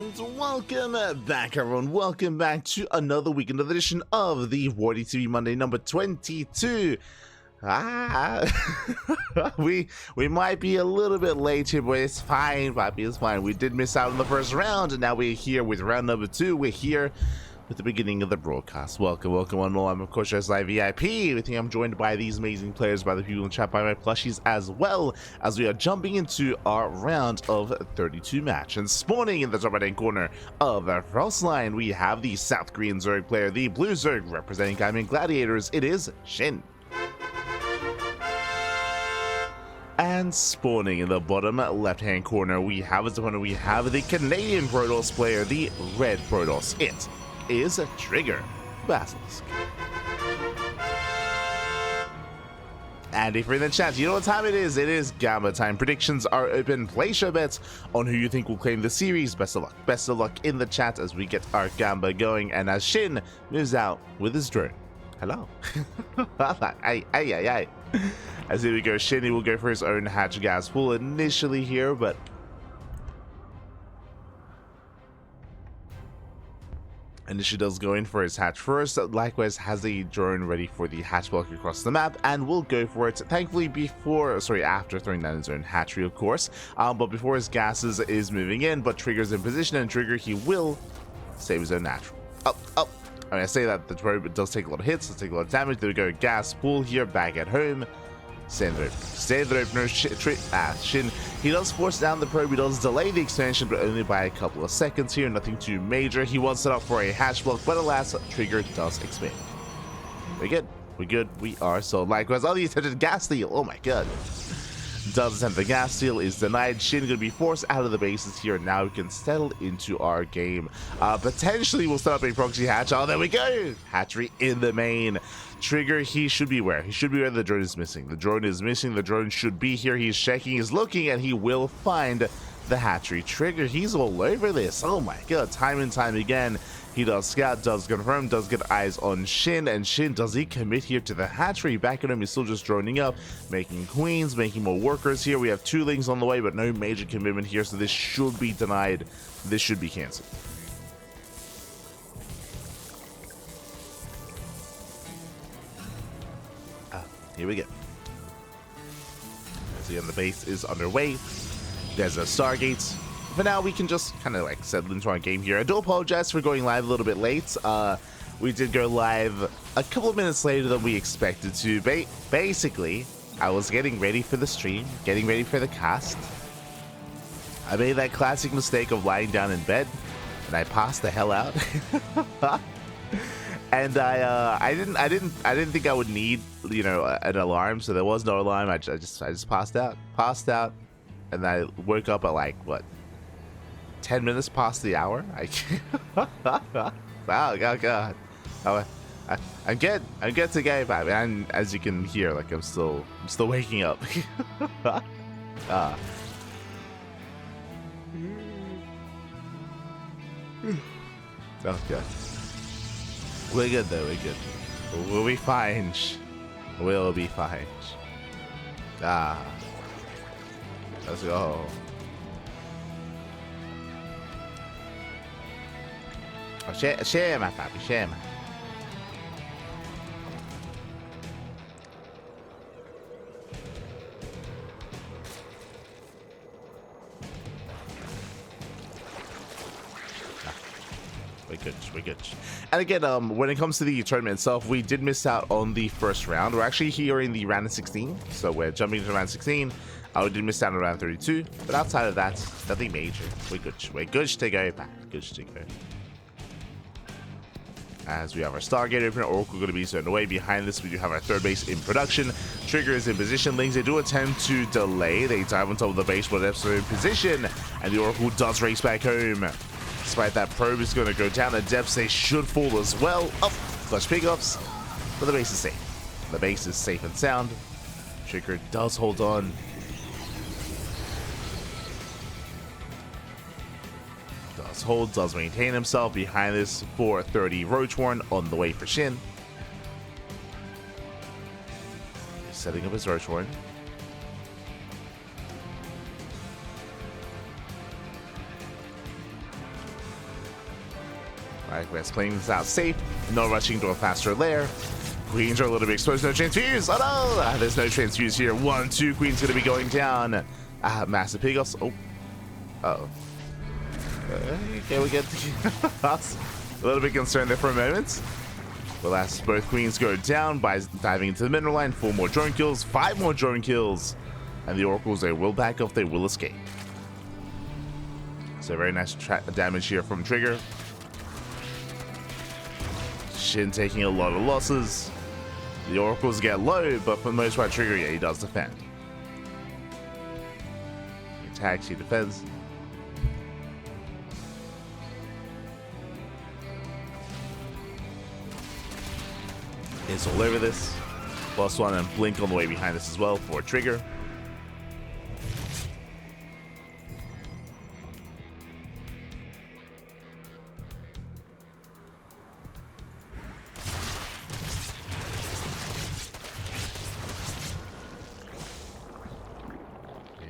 Welcome back, everyone. Welcome back to another week, another edition of the WardiTV Monday number 22. We might be a little bit late here, but it's fine, Poppy. It's fine. We did miss out on the first round, and now we're here with round number 2. We're here with the beginning of the broadcast. Welcome on all. I'm of course your ZvP. With me, I'm joined by these amazing players, by the people in chat, by my plushies, as well as we are jumping into our round of 32 match. And spawning in the top right hand corner of the first line, we have the South Korean Zerg player, the Blue Zerg, representing Diamond Gladiators. It is SHIN. And spawning in the bottom left hand corner, we have the Canadian Protoss player, the Red Protoss. It is a Trigger Basilisk. And if you're in the chat, you know what time it is. It is Gamba time. Predictions are open. Place your bets on who you think will claim the series. Best of luck. Best of luck in the chat as we get our Gamba going. And as SHIN moves out with his drone. Hello. Ay. As here we go, SHIN, he will go for his own hatch gas pool initially here, but initially does go in for his hatch first. Likewise has a drone ready for the hatch block across the map and will go for it, thankfully after throwing down his own hatchery, of course, but before his gases is moving in. But Trigger's in position, and Trigger, he will save his own natural. I mean, I say that the probe does take a lot of hits, does take a lot of damage. There we go, gas pool here, back at home. Stay in the opener. SHIN, he does force down the probe, he does delay the expansion, but only by a couple of seconds here, nothing too major. He wants it up for a hatch block, but alas, Trigger does expand. We're good, we are. So likewise, all the attempted gas steal, oh my god. Does attempt the gas steal, is denied. SHIN gonna be forced out of the bases here. Now we can settle into our game. Potentially we'll set up a proxy hatch. Oh, there we go, hatchery in the main. Trigger, he should be where the drone is missing. The drone should be here. He's checking, he's looking, and he will find the hatchery. Trigger, he's all over this. Oh my god, time and time again. He does scout, does confirm, does get eyes on SHIN, and SHIN, does he commit here to the hatchery? Back at him, he's still just droning up, making queens, making more workers here. We have 2 lings on the way, but no major commitment here, so this should be denied. This should be cancelled. Here we go. So again, the base is underway. There's a Stargate. For now, we can just kind of like settle into our game here. I do apologize for going live a little bit late. We did go live a couple of minutes later than we expected to. Basically, I was getting ready for the stream, getting ready for the cast. I made that classic mistake of lying down in bed, and I passed the hell out. And I didn't think I would need, you know, an alarm, so there was no alarm. I just passed out, and I woke up at like what, 10 minutes past the hour. Oh god. I'm good to go, baby. And as you can hear, like I'm still waking up. Oh god. We're good though, we're good. We'll be fine. We'll be fine. Let's go. Oh, share my papi, share my. We're good. And again, when it comes to the tournament itself, we did miss out on the first round. We're actually here in the round of 16, so we're jumping into round 16. We did miss out on round 32, but outside of that, nothing major. We're good to go back. Good to go. As we have our Stargate open, Oracle going to be certain away. Behind this, we do have our third base in production. Trigger is in position. Lings, they do attempt to delay. They dive on top of the base, but they're in position, and the Oracle does race back home. Despite that, probe is going to go down. The depths, they should fall as well. Oh, clutch pickups, but the base is safe. The base is safe and sound. Trigger does hold on. Does hold, does maintain himself. Behind this, 430 Roachhorn on the way for SHIN. He's setting up his Roachhorn. Likewise, playing this out safe, no rushing to a faster lair. Queens are a little bit exposed, no transfuse. Oh no! There's no transfuse here. 1-2, Queen's gonna be going down. Massive Pigos. Oh. Uh-oh. Okay, we get a little bit concerned there for a moment. Well, as both Queens go down by diving into the mineral line, 4 more drone kills, 5 more drone kills, and the Oracles, they will back off, they will escape. So very nice damage here from Trigger. Shin taking a lot of losses. The Oracles get low, but for the most part, Trigger, yeah, he does defend. He attacks, he defends. Is all over this. +1 and Blink on the way behind this as well for Trigger.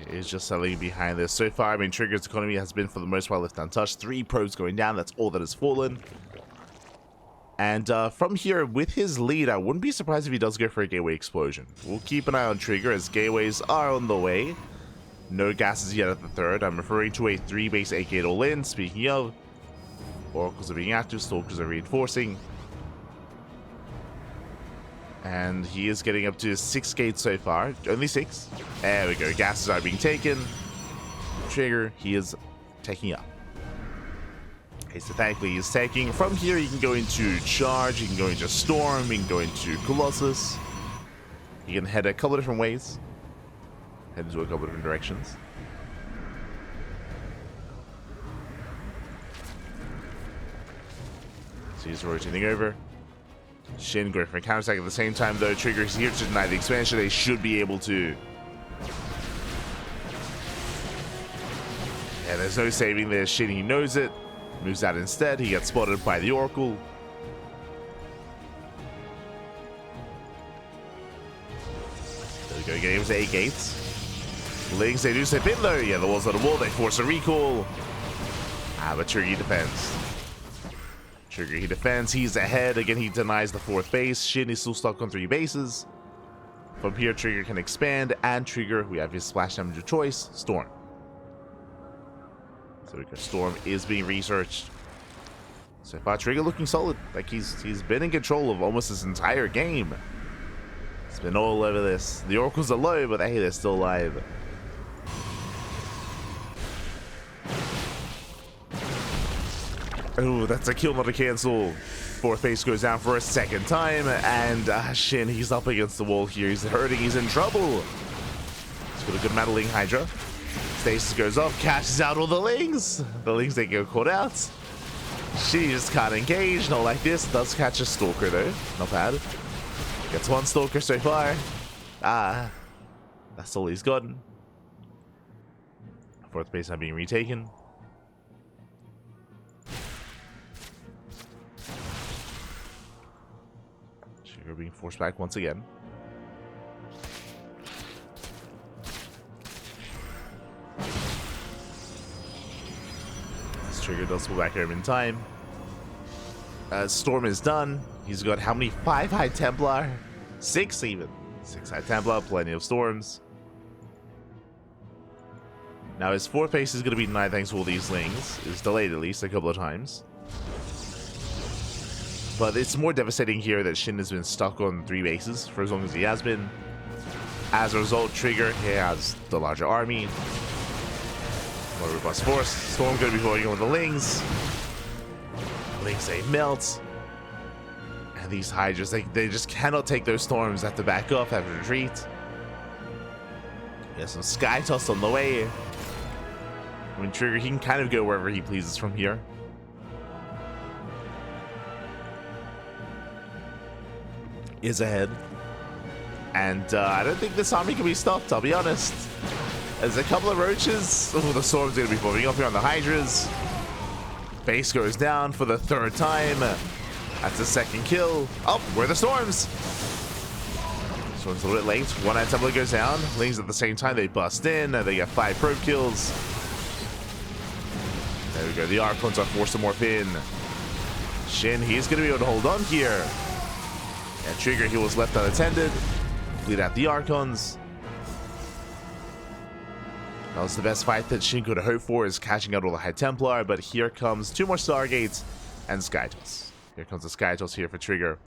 Is just settling behind this. So far, I mean, Trigger's economy has been for the most part left untouched. 3 probes going down, that's all that has fallen. And from here, with his lead, I wouldn't be surprised if he does go for a gateway explosion. We'll keep an eye on Trigger as gateways are on the way. No gases yet at the third. I'm referring to a 3-base 8-gate all-in. Speaking of, Oracles are being active, Stalkers are reinforcing. And he is getting up to 6 gates so far. Only 6. There we go. Gases are being taken. Trigger, he is taking up. Okay, so thankfully he's taking. From here, you can go into Charge, you can go into Storm, you can go into Colossus. You can head a couple of different ways. Head into a couple of different directions. So he's rotating over. Shin going for a counter attack at the same time, though. Trigger is here to deny the expansion. They should be able to. Yeah, there's no saving there. Shin, he knows it. Moves out instead. He gets spotted by the Oracle. There we go. Getting him to 8 gates. Lings, they do step in though. Yeah, the wall's on the wall. They force a recall. But Trigger, he defends. Trigger, he defends. He's ahead. Again, he denies the 4th base. Shin is still stuck on 3 bases. From here, Trigger can expand. And Trigger, we have his splash damage of choice, Storm. So Storm is being researched. So far, Trigger looking solid. Like he's been in control of almost this entire game. It's been all over this. The Oracles are low, but hey, they're still alive. Oh, that's a kill, not a cancel. 4th base goes down for a 2nd time, and Shin, he's up against the wall here. He's hurting, he's in trouble. He's got a good Meddling Hydra. Stasis goes off, catches out all the Lings. The Lings, they get caught out. She just can't engage, not like this. Does catch a Stalker though, not bad. Gets 1 Stalker so far. That's all he's gotten. 4th base now being retaken. Trigger being forced back once again. Trigger does pull back home in time. Storm is done. He's got how many? 5 High Templar? 6 even. 6 High Templar, plenty of Storms. Now his 4th base is going to be denied thanks to all these Lings. It's delayed at least a couple of times. But it's more devastating here that Shin has been stuck on 3 bases for as long as he has been. As a result, Trigger, he has the larger army. More robust force. Storm going to be going on with the Lings. Lings, they melt. And these Hydras, they just cannot take those Storms. Have to back off, have to retreat. Yeah, some Sky Toss on the way. I mean, Trigger, he can kind of go wherever he pleases from here. Is ahead. And I don't think this army can be stopped, I'll be honest. There's a couple of roaches. Oh, the Storm's going to be moving up here on the Hydras. Base goes down for the 3rd time. That's the 2nd kill. Oh, where are the Storms? Storm's a little bit late. 1 High Templar goes down. Lings at the same time, they bust in. They get 5 probe kills. There we go. The Archons are forced to morph in. SHIN, he's going to be able to hold on here. And Trigger, he was left unattended. Bleed out the Archons. That was the best fight that SHIN could have hoped for, is catching out all the High Templar, but here comes 2 more Stargates and Skytos. Here comes the Skytos here for Trigger.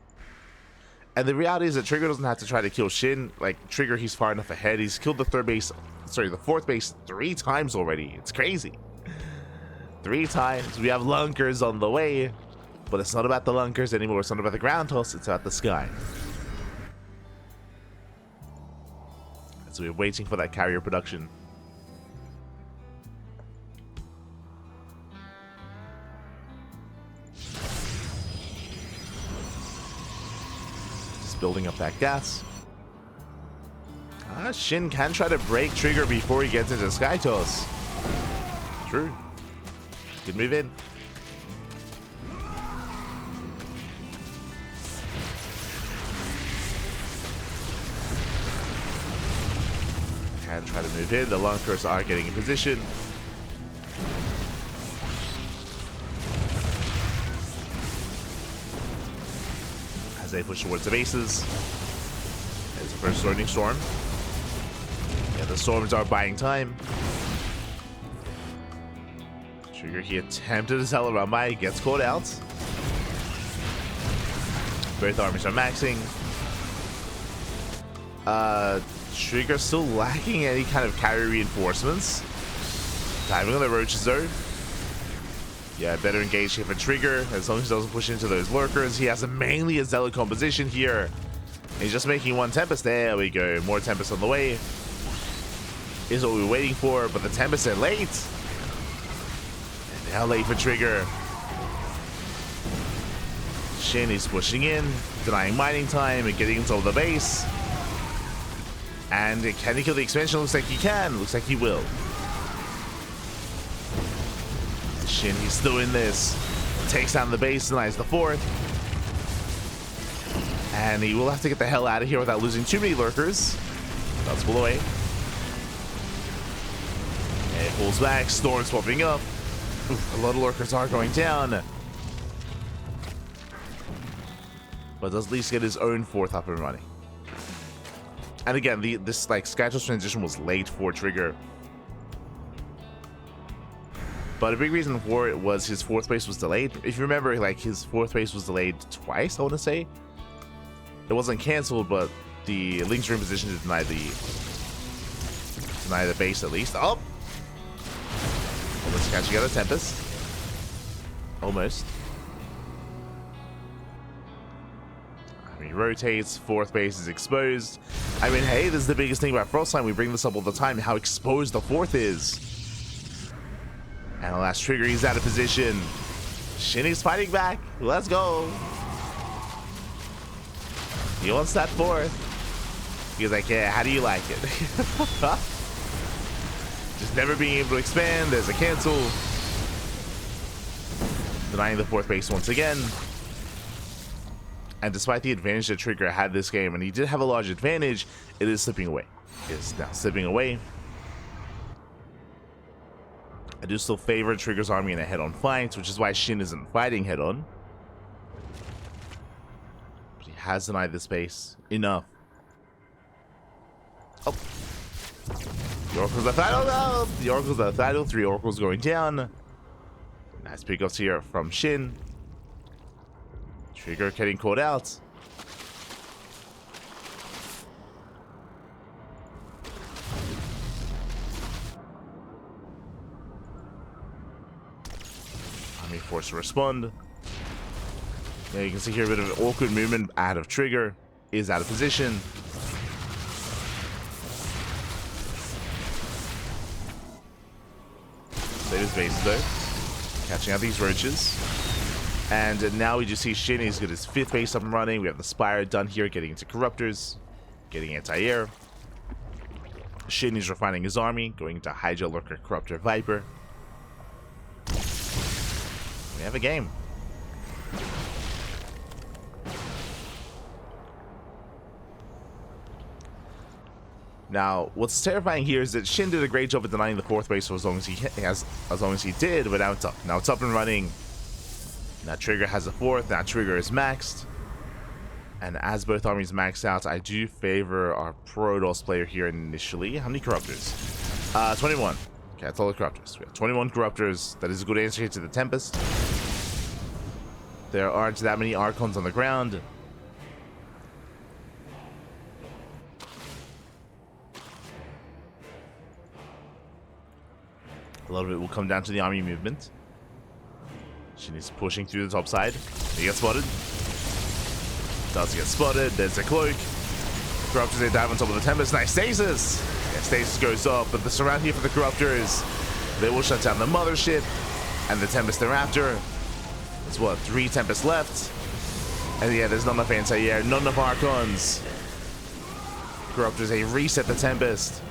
And the reality is that Trigger doesn't have to try to kill SHIN. Like, Trigger, he's far enough ahead. He's killed the the 4th base 3 times already. It's crazy. 3 times. We have Lunkers on the way, but it's not about the Lunkers anymore. It's not about the ground toss. It's about the sky. So we're waiting for that carrier production. Building up that gas. SHIN can try to break Trigger before he gets into Skytos. True. Good move in. Can try to move in. The Lunkers are getting in position. They push towards the bases. There's the first Lightning Storm. Yeah, the storms are buying time. Trigger, he attempted to sell around by, gets caught out. Both armies are maxing. Trigger still lacking any kind of carry reinforcements. Diving on the roaches though. Yeah, better engage here for Trigger, as long as he doesn't push into those lurkers. He has mainly a Zealot composition here. He's just making 1 Tempest. There we go. More Tempest on the way. Is what we were waiting for, but the Tempest are late. And now late for Trigger. SHIN is pushing in, denying mining time and getting into the base. And can he kill the expansion? Looks like he can. Looks like he will. SHIN, he's still in this. Takes down the base, denies the 4th. And he will have to get the hell out of here without losing too many lurkers. Let's pull away. And it pulls back, Storm swapping up. Oof, a lot of lurkers are going down. But does at least get his own 4th up and running. And again, this like Skytos transition was late for Trigger. But a big reason for it was his 4th base was delayed. If you remember, like, his 4th base was delayed twice, I want to say. It wasn't canceled, but the Link's room position to deny the base at least. Oh! Almost catching out a Tempest. Almost. I mean, rotates, 4th base is exposed. I mean, hey, this is the biggest thing about Frostline. We bring this up all the time, how exposed the 4th is. And the last Trigger, he's out of position. SHIN is fighting back. Let's go. He wants that 4th. He's like, yeah, how do you like it? Just never being able to expand. There's a cancel. Denying the 4th base once again. And despite the advantage that Trigger had this game, and he did have a large advantage, it is slipping away. It is now slipping away. I do still favor Trigger's army in a head-on fight, which is why SHIN isn't fighting head-on. But he has denied the space enough. Oh. The Oracle's the Thidal, no! The Oracle's the Thidal, 3 Oracles going down. Nice pickups here from SHIN. Trigger getting caught out. Forced to respond. Yeah, you can see here a bit of an awkward movement out of Trigger. Is out of position. Save his base though. Catching out these roaches. And now we just see SHIN is got his 5th base up and running. We have the Spire done here, getting into Corruptors, getting anti-air. SHIN is refining his army, going into Hydra, Lurker, Corruptor, Viper. We have a game. Now, what's terrifying here is that SHIN did a great job at denying the 4th base for as long as he did, but now it's up. Now it's up and running. Now Trigger has a 4th. Now Trigger is maxed. And as both armies max out, I do favor our Protoss player here initially. How many Corruptors? 21. Okay, that's all the Corruptors. We have 21 Corruptors. That is a good answer here to the Tempest. There aren't that many Archons on the ground. A lot of it will come down to the army movement. Shin is pushing through the top side. He gets spotted. Does get spotted. There's a cloak. Corruptors, they dive on top of the Tempest. Nice stasis. Yeah, stasis goes off, but the surround here for the Corruptors. They will shut down the mothership and the Tempest thereafter. There's what, 3 Tempests left. And yeah, there's not enough anti-air, not enough Archons. Corruptors, they reset the Tempest.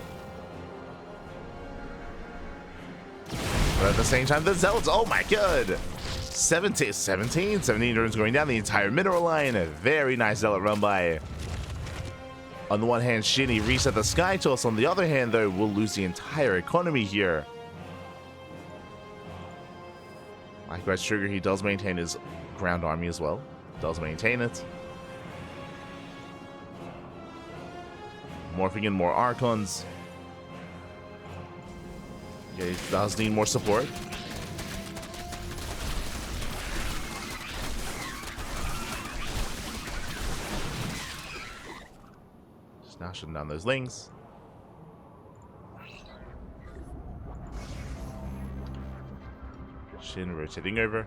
But at the same time, the Zealots, oh my god. 17 drones going down the entire mineral line. A very nice Zealot run by. On the one hand, Shin, he reset the Sky Toss. On the other hand, though, we'll lose the entire economy here. Likewise, Trigger, he does maintain his ground army as well. Does maintain it. Morphing in more Archons. Yeah, he does need more support. Just now shutting down those Lings. Shin rotating over.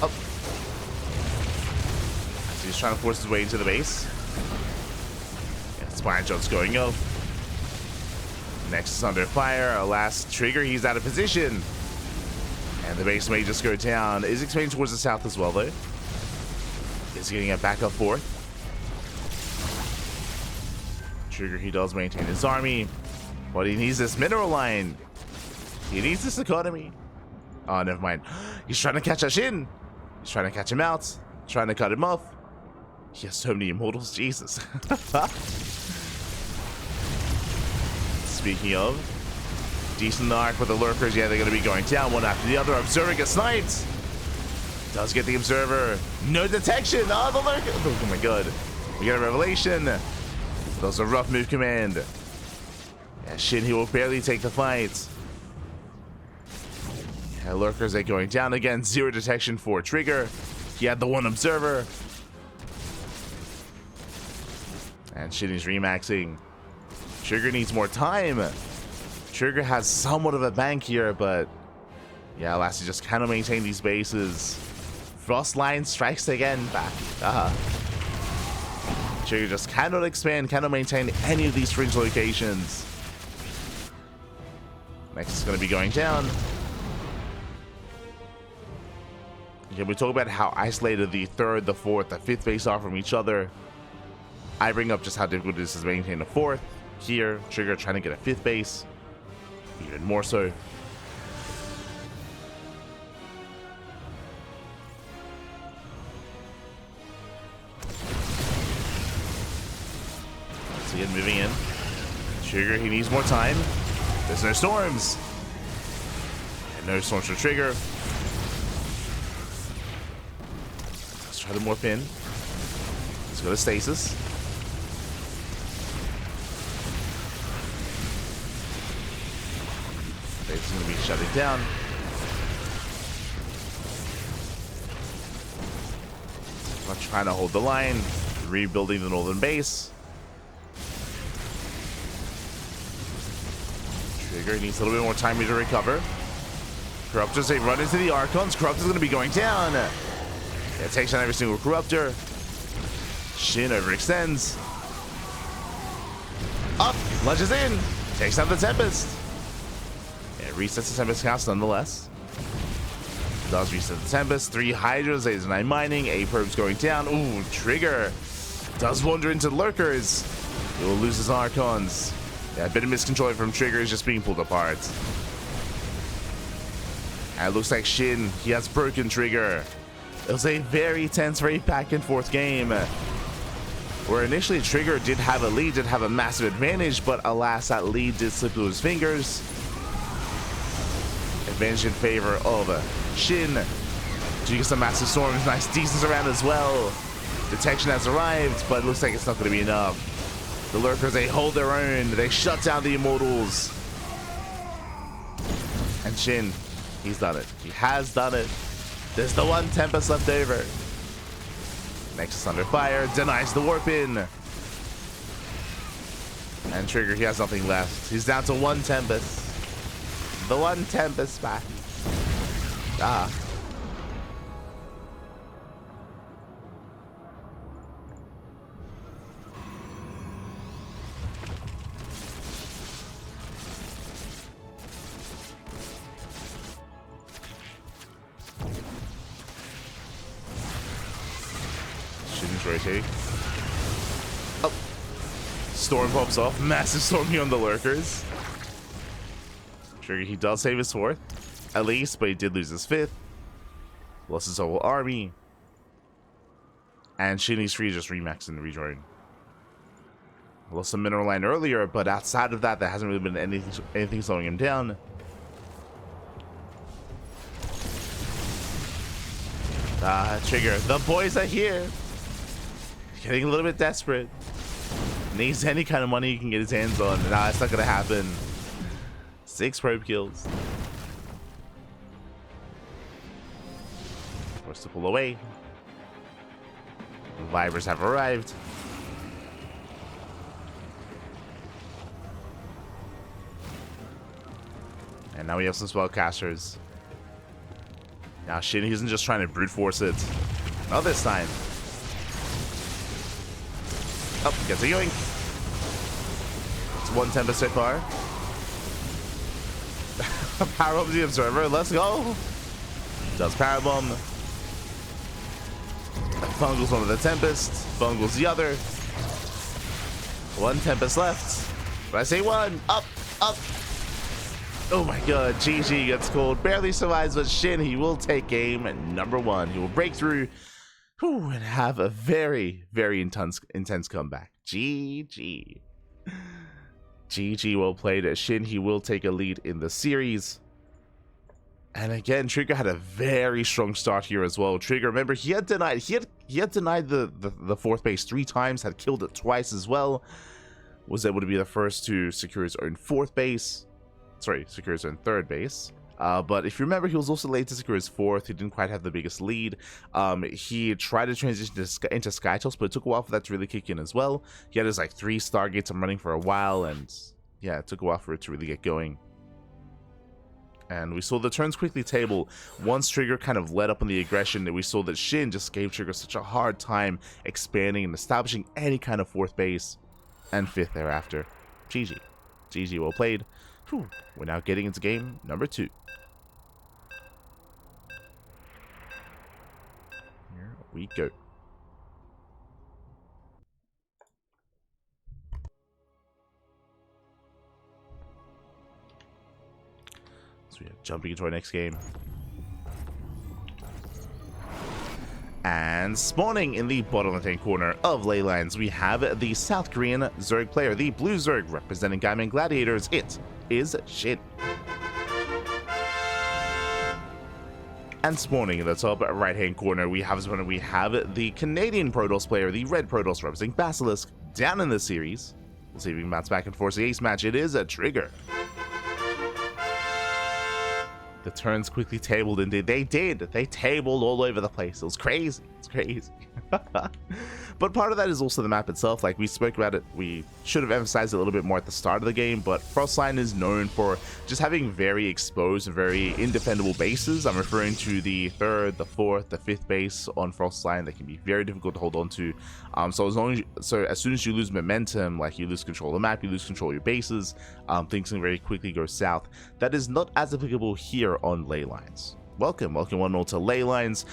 Up. So he's trying to force his way into the base. Yeah, Spine Jumps going up. Nexus under fire. Alas, Trigger, he's out of position. And the base may just go down. Is expanding towards the south as well, though. Is getting a backup 4th. Trigger, he does maintain his army, but he needs this mineral line. He needs this economy. Oh, never mind. He's trying to catch us in. He's trying to catch him out. Trying to cut him off. He has so many immortals. Jesus. Speaking of, decent arc for the lurkers. Yeah, they're going to be going down one after the other. Observer gets sniped. Does get the observer. No detection. Oh, the lurker. Oh my god. We got a revelation. That was a rough move command. Yeah, Shin, he will barely take the fight. Yeah, lurkers are going down again. 0 detection for Trigger. He had the 1 observer. And Shin is remaxing. Trigger needs more time. Trigger has somewhat of a bank here, but yeah, Lassie just cannot maintain these bases. Frostline strikes again back. Trigger just cannot expand, cannot maintain any of these fringe locations. Next is going to be going down. Okay, we talk about how isolated the 3rd, the 4th, the 5th base are from each other. I bring up just how difficult it is to maintain a 4th. Here, Trigger trying to get a 5th base. Even more so. So again, moving in. Trigger, he needs more time. There's no storms. And no storms for Trigger. Let's try to morph in. Let's go to stasis. Stasis is going to be shutting down. I'm trying to hold the line. Rebuilding the northern base. Trigger needs a little bit more time to recover. Corruptors, they run into the Archons. Corruptor's going to be going down. Yeah, takes down every single Corruptor. Shin overextends. Up, lunges in. Takes down the Tempest. Yeah, resets the Tempest cast nonetheless. Does reset the Tempest. 3 Hydras, 8 9 mining. 8 probes going down. Ooh, Trigger does wander into lurkers. He will lose his Archons. Yeah, a bit of miscontrol from Trigger is just being pulled apart. And it looks like Shin, he has broken Trigger. It was a very tense, very back and forth game. where initially Trigger did have a lead, did have a massive advantage, but alas, that lead did slip through his fingers. Advantage in favor of SHIN. Gigas a massive storm, nice distance around as well. Detection has arrived, but it looks like it's not going to be enough. The Lurkers, they hold their own. They shut down the Immortals. And SHIN, he's done it. He has done it. There's the one Tempest left over. Nexus under fire, denies the warp in. And Trigger, he has nothing left. He's down to one Tempest. The one Tempest back. Ah. SHIN's rotating. Oh. Storm pops off. Massive storming on the Lurkers. Trigger, he does save his fourth, at least, but he did lose his fifth. Lost his whole army. And SHIN is free to just remax and rejoin. Lost some mineral line earlier, but outside of that, there hasn't really been anything slowing him down. Trigger, the boys are here. Getting a little bit desperate. Needs any kind of money he can get his hands on. Nah, it's not gonna happen. 6 probe kills. Forced to pull away. The Vipers have arrived. And now we have some spellcasters. Now SHIN, he isn't just trying to brute force it. Not this time. Oh, gets a yoink. It's one Tempest so far. Powerbomb the Observer, let's go. Does Powerbomb. Bungles one of the Tempest. Bungles the other. One Tempest left. When I say one, up, up. Oh my god, GG gets called. Barely survives, but SHIN, he will take game number 1. He will break through and have a very, very intense comeback. GG. GG, well played. SHIN, he will take a lead in the series. And again, Trigger had a very strong start here as well. Trigger, remember, he had denied the fourth base 3 times, had killed it twice as well. Was able to be the first to secure his own fourth base. Sorry, secure his own third base. But if you remember, he was also late to secure his fourth. He didn't quite have the biggest lead. He tried to transition into Skytoss, but it took a while for that to really kick in as well. He had his like 3 Stargates running for a while, and yeah, it took a while for it to really get going. And we saw the turns quickly table. Once Trigger kind of let up on the aggression, we saw that SHIN just gave Trigger such a hard time expanding and establishing any kind of fourth base and fifth thereafter. GG. GG, well played. Whew. We're now getting into game number 2. Here we go. So we are jumping into our next game. And spawning in the bottom left-hand corner of Leylines, we have the South Korean Zerg player, the Blue Zerg, representing Gaiman Gladiators. It is SHIN. And spawning in the top right-hand corner, we have the Canadian Protoss player, the Red Protoss, representing Basilisk, down in the series. We'll see if we can bounce back and force the ace match. It is a Trigger. The turns quickly tabled, indeed. They did. They tabled all over the place. It was crazy. It's crazy. But part of that is also the map itself. Like we spoke about it, we should have emphasized it a little bit more at the start of the game, but Frostline is known for just having very exposed and very indefendable bases. I'm referring to the 3rd, the 4th, the 5th base on Frostline that can be very difficult to hold on to. So as soon as you lose momentum, like you lose control of the map, you lose control of your bases, things can very quickly go south. That is not as applicable here on Leylines. Welcome 1-0 to ley lines.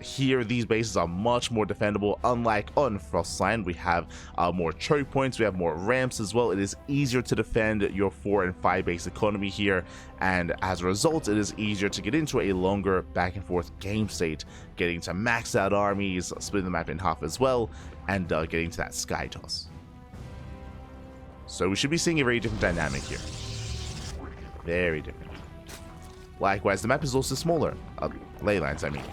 Here these bases are much more defendable. Unlike on Frostline, we have more choke points, we have more ramps as well. It is easier to defend your 4 and 5 base economy here, and as a result it is easier to get into a longer back and forth game state, getting to max out armies, splitting the map in half as well, and getting to that sky toss. So we should be seeing a very different dynamic here. Very different. Likewise, the map is also smaller. Ley lines, I mean,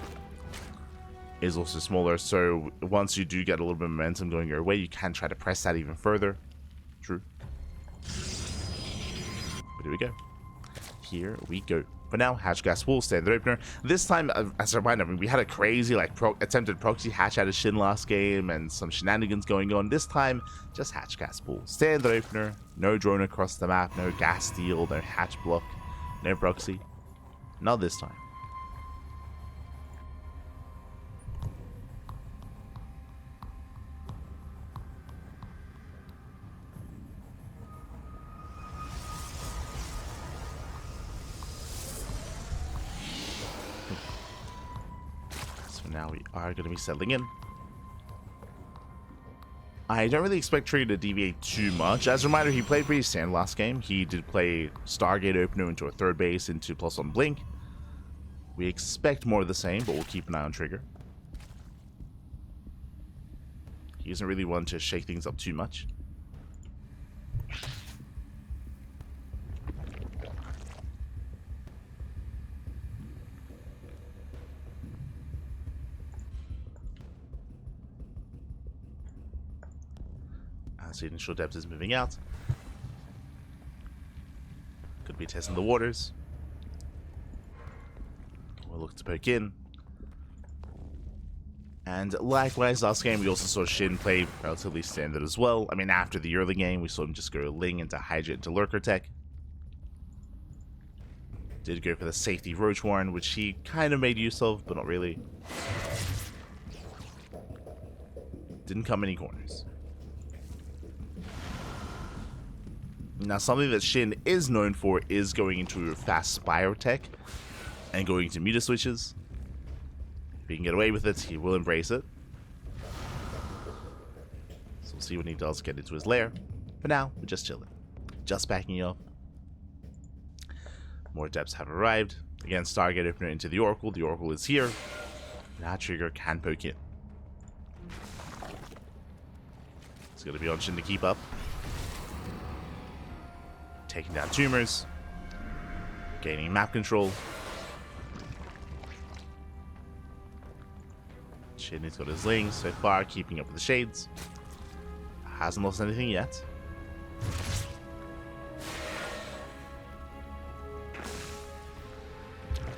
is also smaller. So once you do get a little bit of momentum going your way, you can try to press that even further. True. But here we go. Here we go. For now, hatch gas will standard opener. This time, as a reminder, I mean, we had a crazy attempted proxy hatch out of SHIN last game and some shenanigans going on. This time, just hatch gas pool. Standard opener, no drone across the map, no gas steal, no hatch block, no proxy. Not this time. So now we are going to be settling in. I don't really expect Trigger to deviate too much. As a reminder, he played pretty standard last game. He did play Stargate opener into a third base into +1 blink. We expect more of the same, but we'll keep an eye on Trigger. He isn't really one to shake things up too much. As the initial depth is moving out. Could be testing the waters. We'll look to poke in. And likewise, last game we also saw SHIN play relatively standard as well. I mean, after the early game, we saw him just go Ling into Hydra into Lurker Tech. Did go for the safety Roach Warren, which he kind of made use of, but not really. Didn't come any corners. Now, something that SHIN is known for is going into fast Spyro tech and going into meter switches. If he can get away with it, he will embrace it. So we'll see when he does get into his lair. For now, we're just chilling. Just backing up. More depths have arrived. Again, Stargate opener into the Oracle. The Oracle is here. Now Trigger can poke in. It's going to be on SHIN to keep up. Taking down tumors, gaining map control. SHIN has got his Lings so far, keeping up with the shades. Hasn't lost anything yet.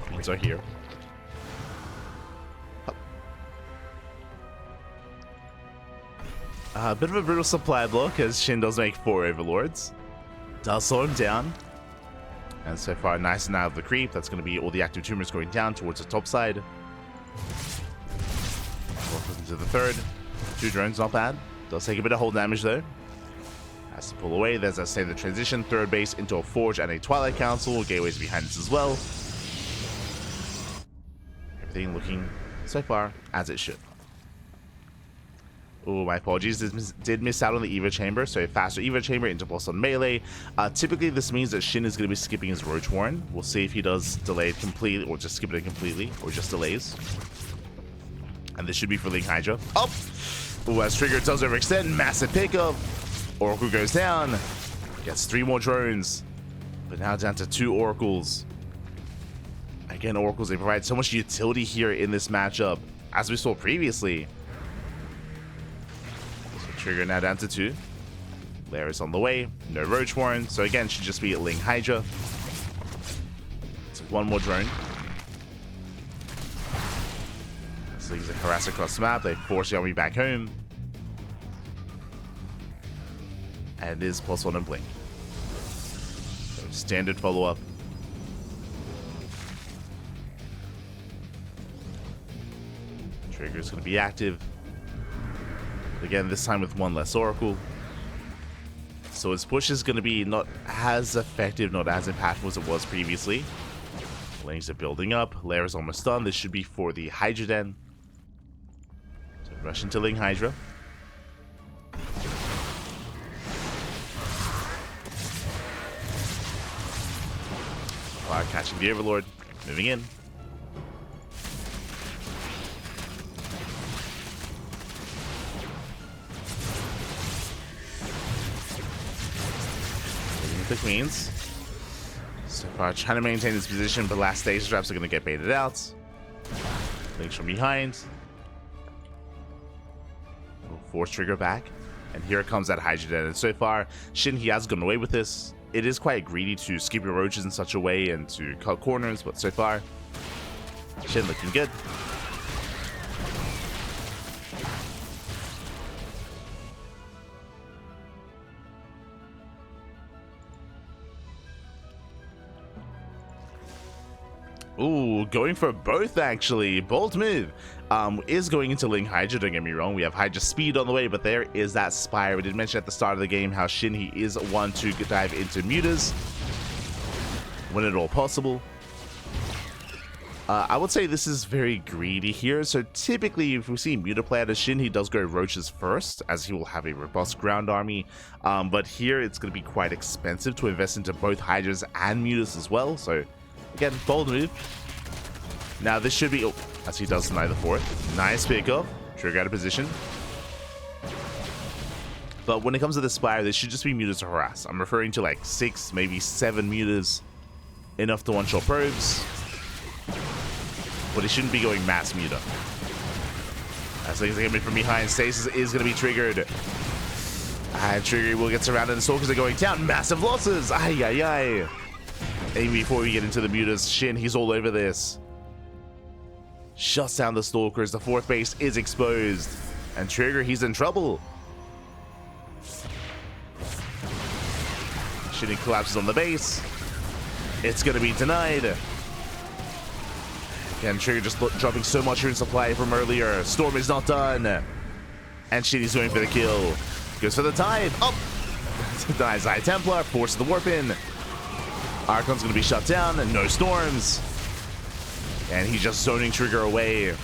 Queens are here. A bit of a brutal supply block as SHIN does make 4 overlords. Does slow him down. And so far, nice and out of the creep. That's going to be all the active tumors going down towards the top side. Welcome into the third. 2 drones, not bad. Does take a bit of hull damage though. Has to pull away. There's that standard transition. Third base into a Forge and a Twilight Council. Gateways behind us as well. Everything looking so far as it should. Oh, my apologies. Did miss out on the Eva Chamber, so a faster Eva Chamber into +1 melee. Typically, this means that SHIN is going to be skipping his Roach Warren. We'll see if he does delay it completely, or just skip it completely, or just delays. And this should be for Ling Hydra. Oh! Ooh, as Trigger does overextend, massive pickup. Oracle goes down. Gets 3 more drones. But now down to 2 Oracles. Again, Oracles, they provide so much utility here in this matchup, as we saw previously. Trigger now down to 2. Lair is on the way. No Roach Warren. So again, should just be Ling Hydra. It's 1 more drone. Slings a harass across the map. They force the army back home. And it is +1 and blink. So standard follow-up. Trigger is going to be active. Again, this time with 1 less Oracle. So his push is going to be not as effective, not as impactful as it was previously. Lanes are building up. Lair is almost done. This should be for the Hydra Den. So rush into Ling Hydra. Fire catching the Overlord. Moving in. The Queens. So far, trying to maintain this position, but last stage traps are going to get baited out. Links from behind. We'll force trigger back. And here comes that Hydra Den. And so far, SHIN, he has gone away with this. It is quite greedy to skip your roaches in such a way and to cut corners, but so far, SHIN looking good. Ooh, going for both actually. Bold move. Is going into Ling Hydra, don't get me wrong. We have Hydra speed on the way, but there is that Spire. We did mention at the start of the game how SHIN, he is one to dive into mutas when at all possible. I would say this is very greedy here. So typically, if we see Muta play out as SHIN, he does go Roaches first, as he will have a robust ground army. But here, it's going to be quite expensive to invest into both Hydras and Mutas as well. So again, bold move. Now this should be, oh, as he does deny the fourth. Nice pickup. Trigger out of position. But when it comes to the Spire, this should just be mutas to harass. I'm referring to like 6, maybe 7 mutas. Enough to one-shot probes. But it shouldn't be going mass muta. As things are coming from behind, Stasis is going to be triggered. And Trigger will get surrounded, and Stalkers are going down. Massive losses. Ay, ay, ay. And before we get into the mutas, SHIN, he's all over this. Shuts down the Stalkers. The fourth base is exposed. And Trigger, he's in trouble. SHIN collapses on the base. It's going to be denied. Again, Trigger just dropping so much rune supply from earlier. Storm is not done. And SHIN is going for the kill. Goes for the tide. Up. Denies High Templar. Forces the warp in. Archon's going to be shut down. And no storms. And he's just zoning Trigger away.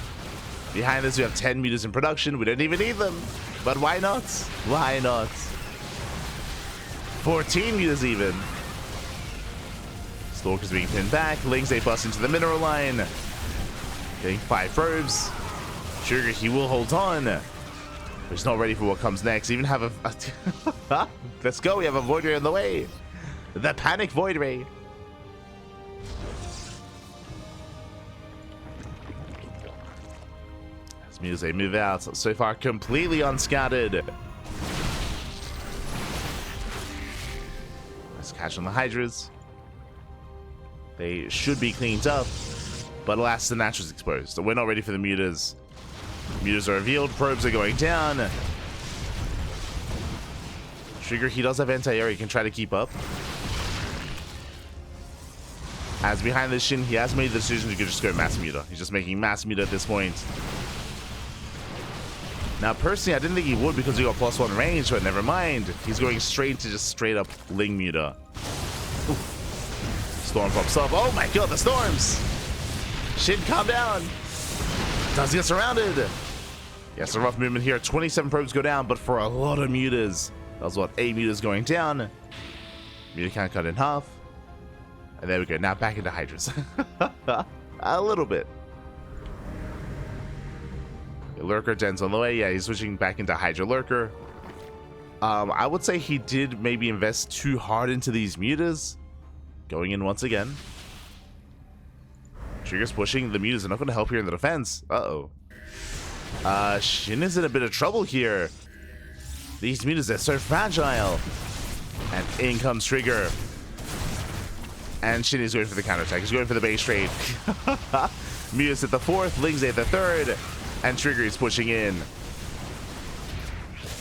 Behind this, we have 10 meters in production. We don't even need them. But why not? Why not? 14 meters even. Stalker's being pinned back. Lings, they bust into the mineral line. Getting 5 probes. Trigger, he will hold on. But he's not ready for what comes next. Even have a... Let's go, we have a Void Ray on the way. The Panic Void Ray. As Muse move out. So far, completely unscattered. Let's catch on the Hydras. They should be cleaned up. But alas, the Natural's exposed. So we're not ready for the mutas. Mutas are revealed. Probes are going down. Trigger, he does have anti-air. He can try to keep up. As behind this SHIN, he has made the decision to just go mass muta. He's just making mass muta at this point. Now, personally, I didn't think he would because he got +1 range, but never mind. He's going straight to just straight up Ling muta. Storm pops up. Oh my god, the storms! SHIN, calm down. Does get surrounded. Yes, a rough movement here. 27 probes go down, but for a lot of mutas. That was what, 8 mutas going down. Muta count cut in half. And there we go. Now back into Hydras. A little bit. Lurker Den's on the way. Yeah, he's switching back into Hydra Lurker. I would say he did maybe invest too hard into these mutas. Going in once again. Trigger's pushing. The mutas are not going to help here in the defense. Uh-oh. SHIN is in a bit of trouble here. These mutas are so fragile. And in comes Trigger. And SHIN is going for the counterattack. He's going for the base trade. Mutas at the 4th. Lings at the 3rd. And Trigger is pushing in.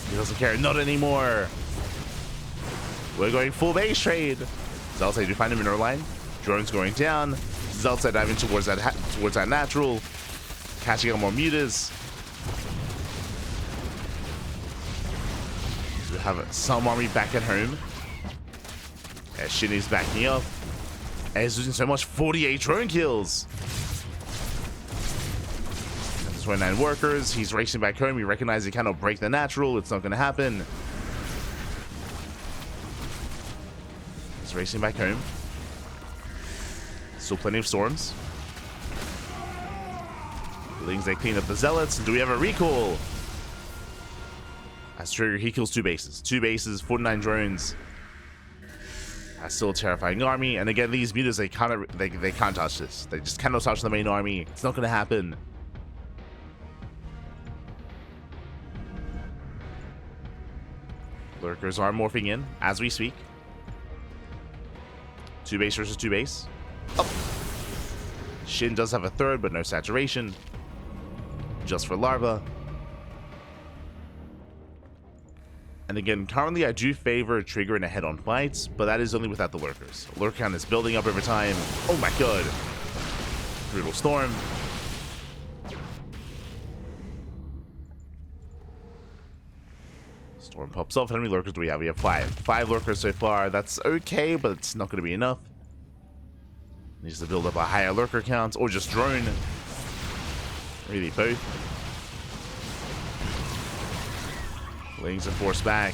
He doesn't care. Not anymore. We're going full base trade. Zelta, do find him in our line. Drone's going down. Zelta diving towards that natural. Catching up more mutas. We have some army back at home. As SHIN is backing up. And he's losing so much, 48 drone kills. 29 workers, he's racing back home. He recognizes he cannot break the natural, it's not going to happen. He's racing back home. Still plenty of storms. Lings, they clean up the zealots. Do we have a recall? As Trigger, he kills 2 bases. 2 bases, 49 drones. That's still a terrifying army. And again, these mutas, they can't touch this. They just cannot touch the main army. It's not going to happen. Lurkers are morphing in as we speak. 2 base versus 2 base. Oh. Shin does have a third, but no saturation. Just for larva. And again, currently I do favor Trigger in a head-on fight, but that is only without the lurkers. Lurk count is building up over time. Oh my god. Brutal storm. Storm pops off. How many lurkers do we have? We have 5. 5 lurkers so far. That's okay, but it's not going to be enough. Needs to build up a higher lurker count, or just drone. Really both. Lings and force back.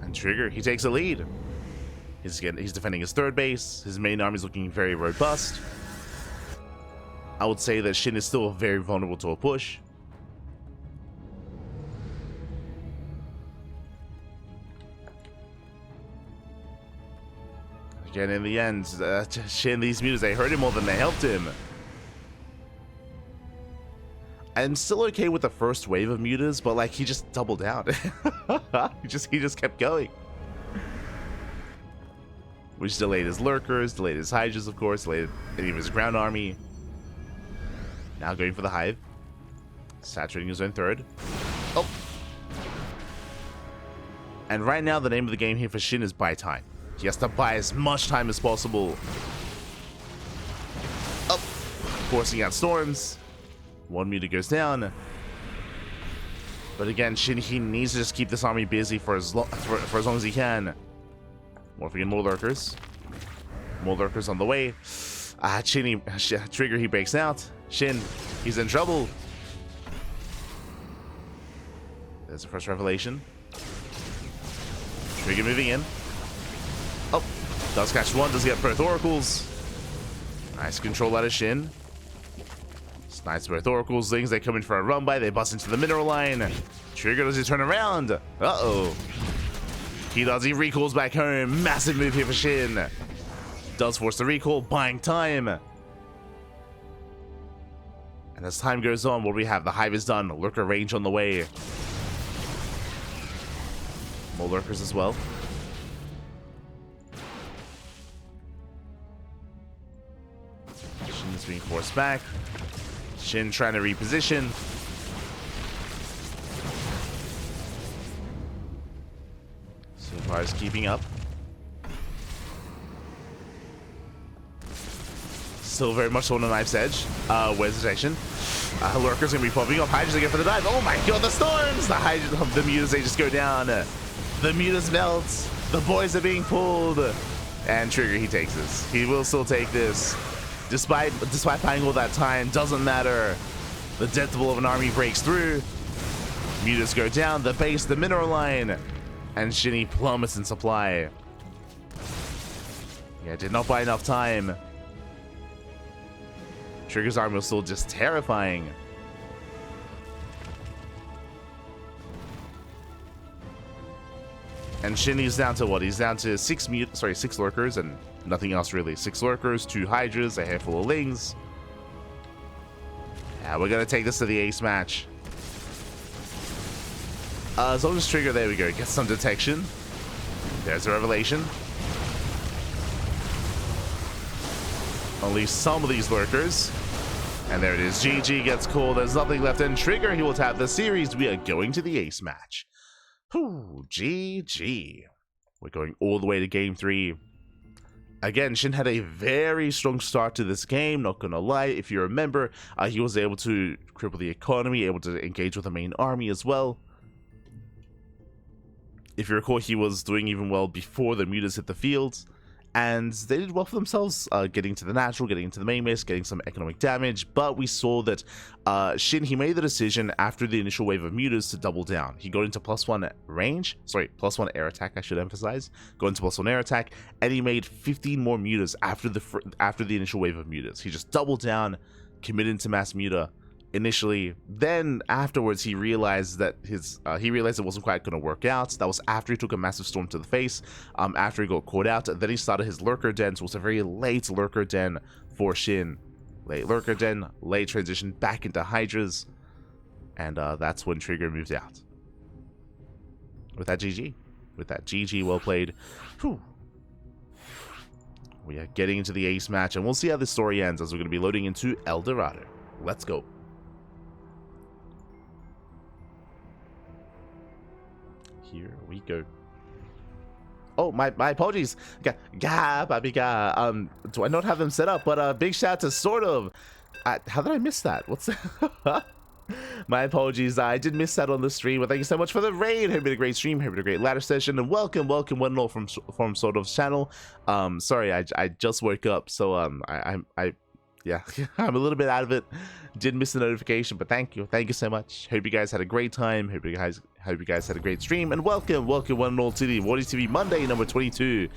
And Trigger, he takes a lead. He's defending his third base. His main army is looking very robust. I would say that Shin is still very vulnerable to a push. Again, in the end, Shin, these mutas, they hurt him more than they helped him. I'm still okay with the first wave of mutas, but like he just doubled out. he just kept going. Which delayed his lurkers, delayed his hydras, of course, delayed any of his ground army. Now going for the hive. Saturating his own third. Oh. And right now, the name of the game here for Shin is buy time. He has to buy as much time as possible. Oh. Forcing out storms. 1 muta goes down. But again, Shin, he needs to just keep this army busy for as long as he can. Morphing in more lurkers. More lurkers on the way. Trigger, he breaks out. Shin, he's in trouble. There's the first revelation. Trigger moving in. Oh, does catch one, does get both oracles. Nice control out of Shin. Nice both oracles, Lings, they come in for a run by, they bust into the mineral line. Trigger, does he turn around? Uh-oh. He does, he recalls back home. Massive move here for Shin. Does force the recall, buying time. And as time goes on, what do we have? The hive is done. Lurker range on the way. More lurkers as well. Shin is being forced back. Shin trying to reposition. So far is keeping up. Still very much on the knife's edge. Where's the section? Lurker's gonna be popping up. Hydras again for the dive. Oh my god, the storms! The mutas, they just go down. The mutas melt. The boys are being pulled. And Trigger, he takes this. He will still take this. Despite buying all that time, doesn't matter. The deathable of an army breaks through. Mutas go down, the base, the mineral line. And Shinny plummets in supply. Yeah, did not buy enough time. Trigger's army was still just terrifying. And Shinny's down to what? He's down to 6 lurkers and nothing else really. 6 lurkers, 2 hydras, a handful of lings. Yeah, we're gonna take this to the ace match. As long as Trigger, there we go, gets some detection. There's a revelation. Unleash some of these lurkers. And there it is. GG gets called. There's nothing left in Trigger. He will tap the series. We are going to the ace match. Whew, GG. We're going all the way to game 3. Again, SHIN had a very strong start to this game, not gonna lie. If you remember, he was able to cripple the economy, able to engage with the main army as well. If you recall, he was doing even well before the mutas hit the field, and they did well for themselves, getting to the natural, getting into the main base, getting some economic damage. But we saw that SHIN, he made the decision after the initial wave of mutas to double down. He got into +1 range, sorry, +1 air attack, I should emphasize, got into +1 air attack, and he made 15 more mutas after the initial wave of mutas. He just doubled down, committed to mass muta initially. Then afterwards he realized that it wasn't quite going to work out. That was after he took a massive storm to the face, after he got caught out. Then he started his lurker den. So it was a very late lurker den for SHIN. Late lurker den, late transition back into hydras, and that's when Trigger moved out with that GG. Well played. Whew. We are getting into the ace match, and we'll see how this story ends as we're going to be loading into El Dorado. Let's go. Here we go. Oh, my apologies. Do I not have them set up? But big shout out to Sort of. How did I miss that? What's that? My apologies. I did miss that on the stream. But thank you so much for the raid. Hope you had a great stream. Hope you had a great ladder session. And welcome one and all from Sort of's channel. Sorry, I just woke up, so yeah, I'm a little bit out of it. Did miss the notification, but thank you so much. Hope you guys had a great time. Hope you guys had a great stream, and welcome one and all to the WardiTV Monday number 22.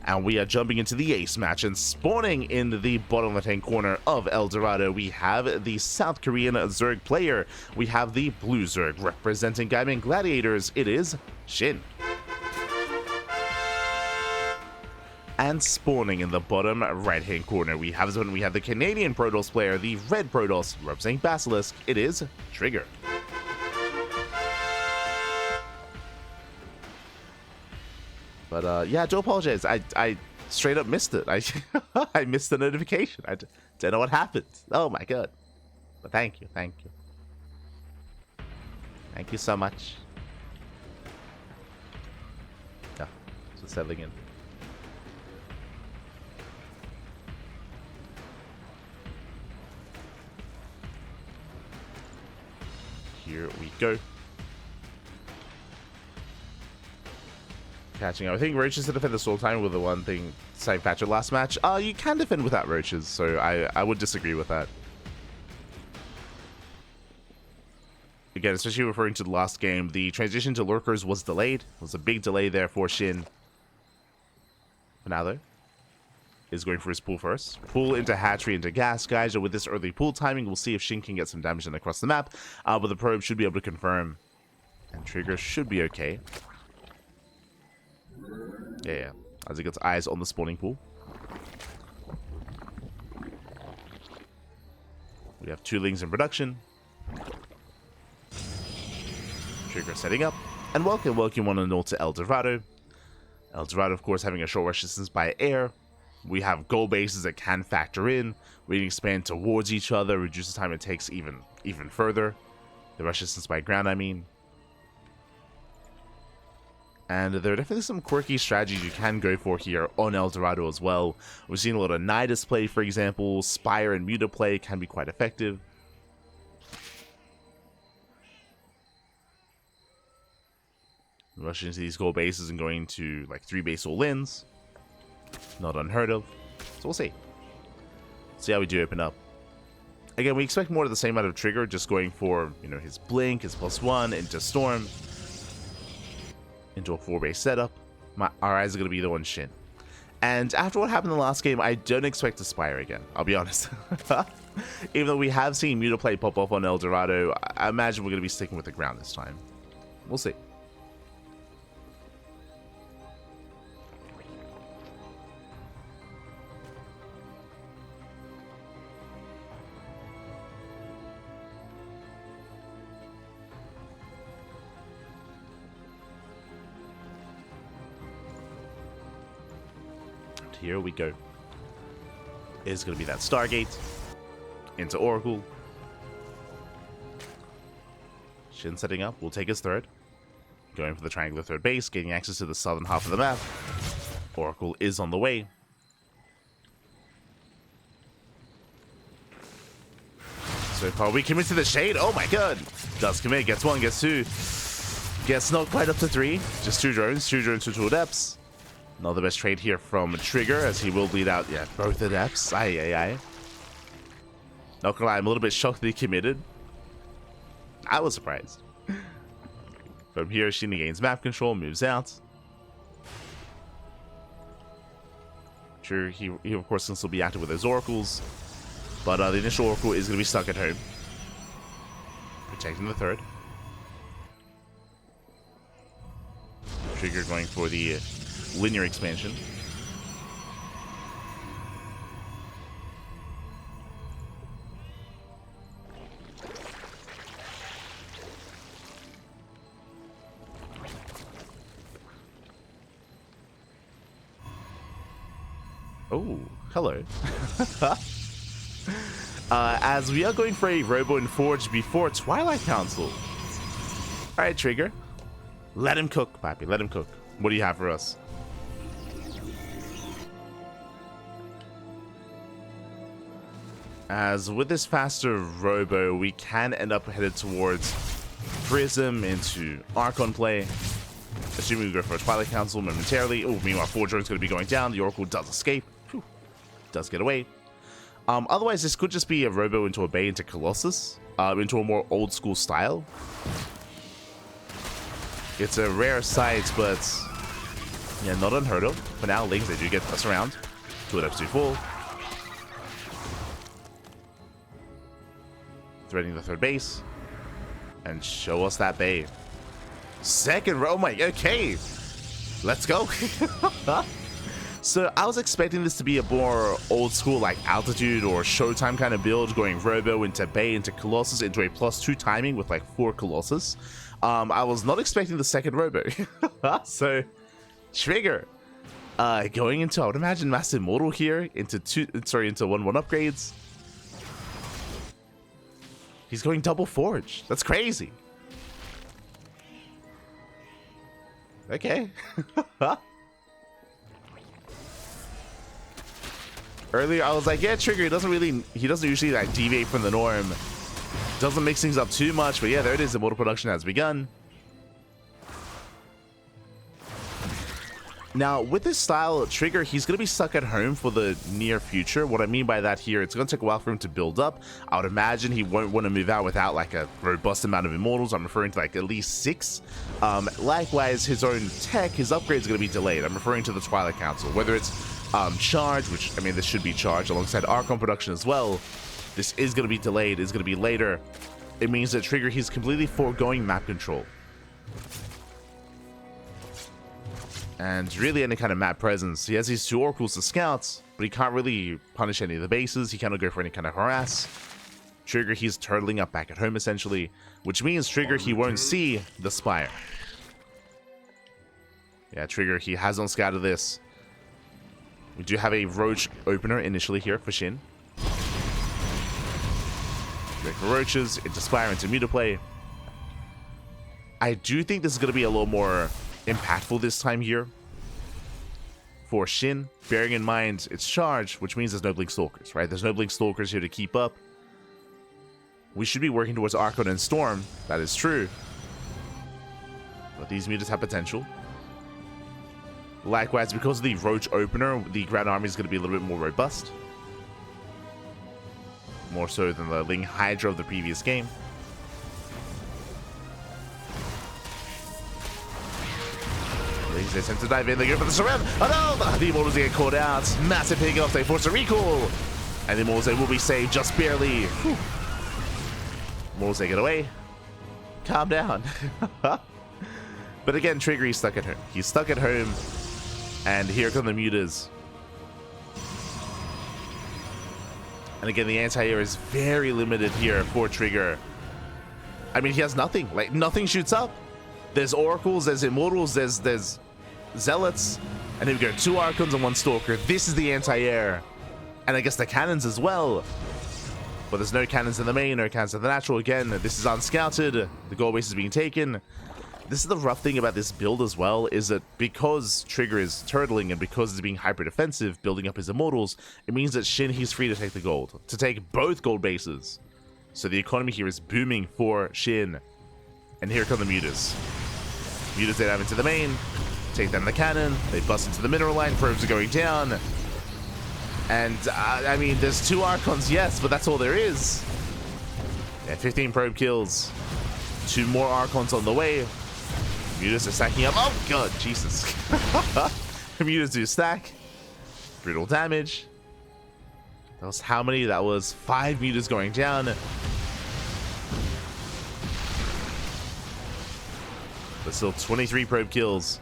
And we are jumping into the ace match, and spawning in the bottom left hand corner of El Dorado, we have the South Korean Zerg player. We have the blue Zerg representing Gaiman Gladiators. It is SHIN. And spawning in the bottom right hand corner, we have the Canadian Protoss player, the red Protoss representing Basilisk. It is Trigger. But yeah, I do apologize. I straight up missed it. I missed the notification. I don't know what happened. Oh my god. But thank you so much. Yeah, just settling in. Here we go. Catching up. I think roaches to defend this all time with the one thing same patch last match. You can defend without roaches, so I would disagree with that. Again, especially referring to the last game, the transition to lurkers was delayed. It was a big delay there for SHIN. But now though, is going for his pull first. Pull into hatchery, into gas, guys. And with this early pull timing, we'll see if SHIN can get some damage in across the map. But the probe should be able to confirm. And Trigger should be okay. Yeah. As he gets eyes on the spawning pool. We have 2 lings in production. Trigger setting up. And welcome one and all to El Dorado. El Dorado, of course, having a short rush distance by air. We have goal bases that can factor in. We can expand towards each other, reduce the time it takes even further. The rush distance by ground, I mean. And there are definitely some quirky strategies you can go for here on El Dorado as well. We've seen a lot of Nidus play, for example. Spire and Muta play can be quite effective. Rushing into these goal bases and going to like 3 base all-ins. Not unheard of. So we'll see. See how we do open up. Again, we expect more of the same out of Trigger, just going for, you know, his blink, his +1, into storm, into a 4-base setup. Our eyes are going to be the one SHIN. And after what happened in the last game, I don't expect to Spire again, I'll be honest. Even though we have seen Muta play pop off on El Dorado, I imagine we're going to be sticking with the ground this time. We'll see. Here we go. It's going to be that Stargate into Oracle. SHIN setting up. We'll take his third. Going for the triangular third base, getting access to the southern half of the map. Oracle is on the way. So far, we commit to the shade. Oh my god. Does commit. Gets one, gets two. Gets not quite up to three. Just two drones to two adepts. Not the best trade here from Trigger, as he will bleed out, yeah, both adepts. Aye. Not gonna lie, I'm a little bit shocked that he committed. I was surprised. From here, SHIN gains map control, moves out. Sure, he of course can still be active with his oracles, but the initial oracle is going to be stuck at home, protecting the third. Trigger going for the linear expansion. Oh, hello. As we are going for a Robo and Forge before Twilight Council. Alright, Trigger. Let him cook, Pappy. Let him cook. What do you have for us? As with this faster Robo, we can end up headed towards Prism into Archon play. Assuming we go for a Twilight Council momentarily. Oh, meanwhile, Forge Drone's going to be going down. The Oracle does escape. Whew. Does get away. Otherwise, this could just be a Robo into a Bay into Colossus. Into a more old school style. It's a rare sight, but yeah, not unheard of. For now, Lings, they do get us around. 2 adepts do full. Threading the third base. And show us that Bay. Second row, oh my, okay. Let's go. So I was expecting this to be a more old school like altitude or showtime kind of build, going Robo into Bay into Colossus into a +2 timing with like 4 Colossus. I was not expecting the second Robo. So Trigger going into, I would imagine, Master Immortal here into into 1/1 upgrades. He's going double Forge. That's crazy. Okay. Earlier I was like, yeah, Trigger, he doesn't usually like deviate from the norm. Doesn't mix things up too much, but yeah, there it is. Immortal production has begun. Now, with this style, Trigger, he's going to be stuck at home for the near future. What I mean by that here, it's going to take a while for him to build up. I would imagine he won't want to move out without like a robust amount of immortals. I'm referring to like at least 6. Likewise, his own tech, his upgrade is going to be delayed. I'm referring to the Twilight Council. Whether it's charge, which, I mean, this should be charged alongside Archon production as well. This is going to be delayed. It's going to be later. It means that Trigger, he's completely foregoing map control. And really any kind of map presence. He has these 2 oracles to scout, but he can't really punish any of the bases. He cannot go for any kind of harass. Trigger, he's turtling up back at home essentially, which means Trigger, he won't see the Spire. Yeah, Trigger, he has on scouted this. We do have a Roach opener initially here for SHIN. Go for Roaches, into Spire, into Mutaplay. I do think this is going to be a little more impactful this time here for SHIN, bearing in mind it's charged, which means there's no Blink Stalkers, right? There's no Blink Stalkers here to keep up. We should be working towards Archon and Storm, that is true. But these mutas have potential. Likewise, because of the Roach opener, the Grand Army is going to be a little bit more robust. More so than the Ling Hydra of the previous game. They attempt to dive in, they go for the surround. Oh no! The Immortals get caught out. Massive pickoff, they force a recall. And the Immortals, they will be saved just barely. Whew. Immortals, they get away. Calm down. But again, Trigger, he's stuck at home. He's stuck at home. And here come the mutas. And again, the anti-air is very limited here for Trigger. I mean, he has nothing. Like, nothing shoots up. There's Oracles, there's Immortals, there's Zealots. And then we go 2 Archons and 1 Stalker. This is the anti-air. And I guess the cannons as well. But there's no cannons in the main, no cannons in the natural. Again, this is unscouted. The gold base is being taken. This is the rough thing about this build as well, is that because Trigger is turtling and because it's being hyper defensive, building up his Immortals, it means that SHIN, he's free to take the gold. To take both gold bases. So the economy here is booming for Shin. And here come the mutas. Mutas they dive into the main, take down the cannon, they bust into the mineral line, probes are going down. And, I mean, there's 2 Archons, yes, but that's all there is. Yeah, 15 probe kills. 2 more Archons on the way. Mutas are stacking up. Oh, God, Jesus. Mutas do stack. Brutal damage. That was how many? That was 5 mutas going down. But still 23 probe kills.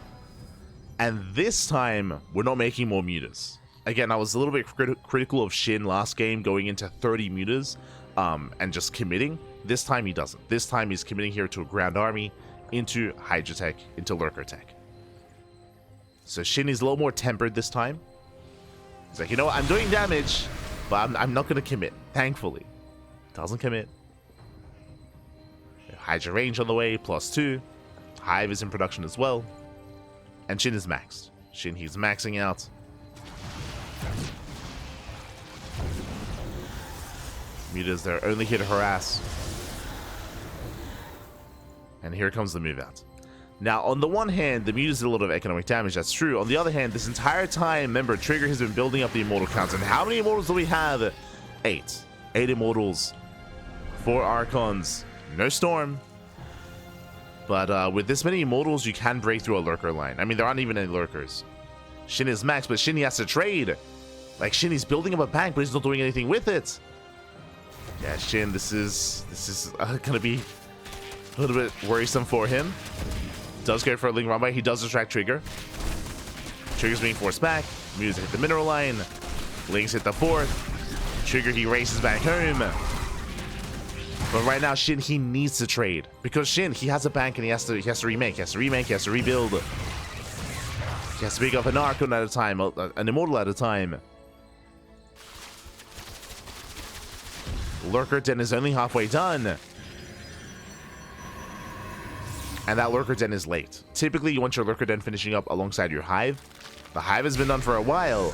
And this time, we're not making more mutas. Again, I was a little bit critical of Shin last game going into 30 mutas and just committing. This time he doesn't. This time he's committing here to a ground army, into Hydra Tech, into Lurker Tech. So Shin is a little more tempered this time. He's like, you know what, I'm doing damage, but I'm not going to commit, thankfully. Doesn't commit. Hydra range on the way, +2. Hive is in production as well. And Shin is maxed. Shin, he's maxing out. Mutas, they're only here to harass. And here comes the move out. Now, on the one hand, the mutas did a lot of economic damage, that's true. On the other hand, this entire time, remember, Trigger has been building up the immortal counts. And how many immortals do we have? 8. 8 immortals. 4 Archons. No Storm. But with this many immortals, you can break through a lurker line. I mean, there aren't even any lurkers. Shin is max, but Shin, he has to trade. Like, Shin, he's building up a bank, but he's not doing anything with it. Yeah, Shin, this is gonna be a little bit worrisome for him. Does go for a Ling Runby. He does distract Trigger. Trigger's being forced back. Mutas hit the mineral line. Lings hit the 4th. Trigger, he races back home. But right now, Shin, he needs to trade. Because Shin, he has a bank and he has to remake. He has to remake, he has to rebuild. He has to pick up an Archon at a time, an Immortal at a time. Lurker Den is only halfway done. And that Lurker Den is late. Typically, you want your Lurker Den finishing up alongside your Hive. The Hive has been done for a while.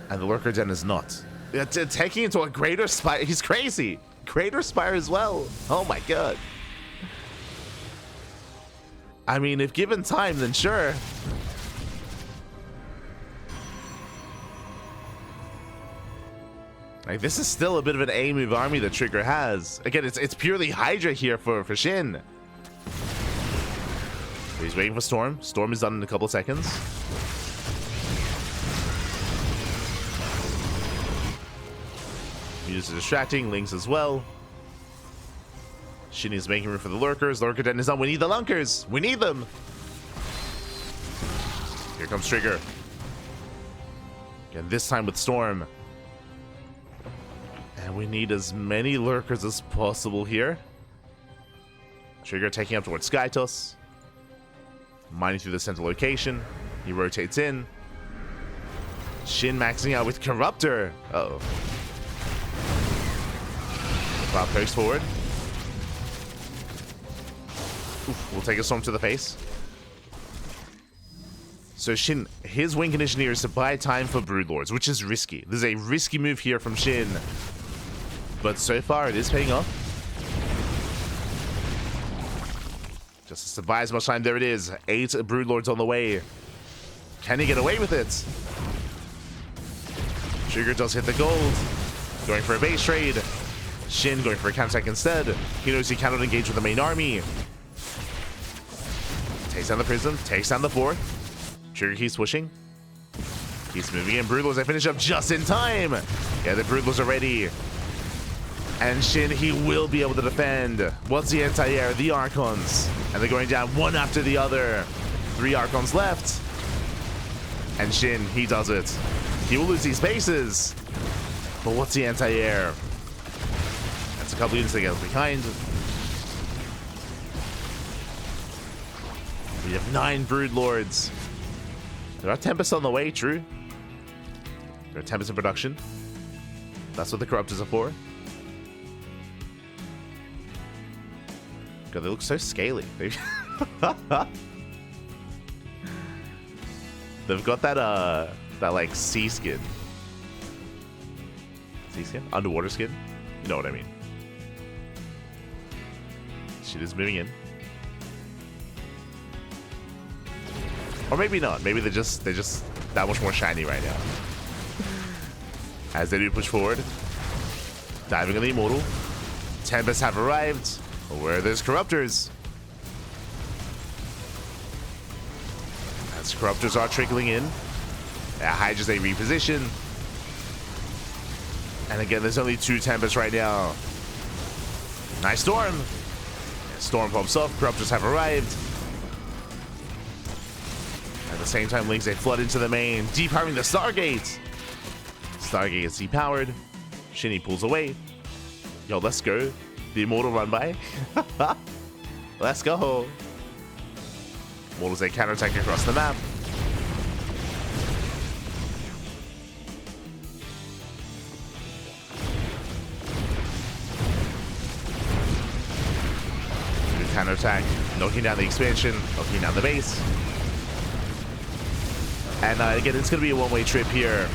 And the Lurker Den is not. It's taking into a Greater Spire. He's crazy. Greater Spire as well. Oh my god. I mean, if given time, then sure. Like, this is still a bit of an A-move army that Trigger has. Again, it's purely Hydra here for Shin. He's waiting for Storm. Storm is done in a couple seconds. Mutas are distracting. Lings as well. Shin is making room for the Lurkers. Lurker Den is done. We need the Lunkers. We need them. Here comes Trigger. Again, this time with Storm. And we need as many Lurkers as possible here. Trigger taking up towards Skytos. Mining through the central location. He rotates in. Shin maxing out with Corruptor. Uh-oh. Cloud pokes forward. Oof, we'll take a Storm to the face. So Shin, his win condition here is to buy time for Broodlords, which is risky. This is a risky move here from Shin. But so far, it is paying off. Just to buy as much time. There it is. 8 Broodlords on the way. Can he get away with it? Trigger does hit the gold. Going for a base trade. Shin going for a counterattack instead. He knows he cannot engage with the main army. Takes down the Prism. Takes down the 4th. Trigger keeps pushing. Keeps moving in. Broodlords, they finish up just in time. Yeah, the Broodlords are ready. And Shin, he will be able to defend. What's the anti-air? The Archons. And they're going down one after the other. 3 Archons left. And Shin, he does it. He will lose these bases. But what's the anti-air? That's a couple units that get behind. We have 9 Broodlords. There are Tempest on the way, true. There are Tempest in production. That's what the Corruptors are for. God, they look so scaly. They've got that like sea skin. Sea skin? Underwater skin? You know what I mean. Shit is moving in. Or maybe not. Maybe they're just that much more shiny right now. As they do push forward. Diving on the Immortal. Tempests have arrived. Where there's Corruptors. As Corruptors are trickling in. Hydra's they reposition. And again, there's only 2 Tempests right now. Nice Storm. Storm pops up. Corruptors have arrived. At the same time, Lynx, they flood into the main, depowering the Stargate. Stargate is depowered. Shinny pulls away. Yo, let's go. The Immortal run by. Let's go. Immortals, they counterattack across the map. Counterattack, knocking down the expansion, knocking down the base. And again, it's going to be a one-way trip here.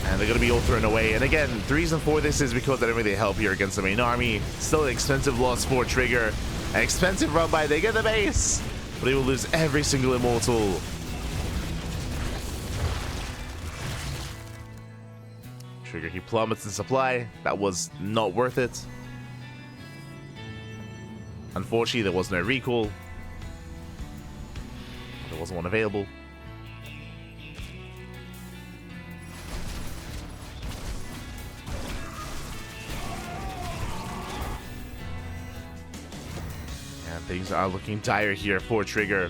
And they're going to be all thrown away. And again, the reason for this is because they don't really help here against the main army. Still an expensive loss for Trigger. An expensive run by, they get the base. But he will lose every single Immortal. Trigger, he plummets in supply. That was not worth it. Unfortunately, there was no recall. There wasn't one available. And things are looking dire here for Trigger.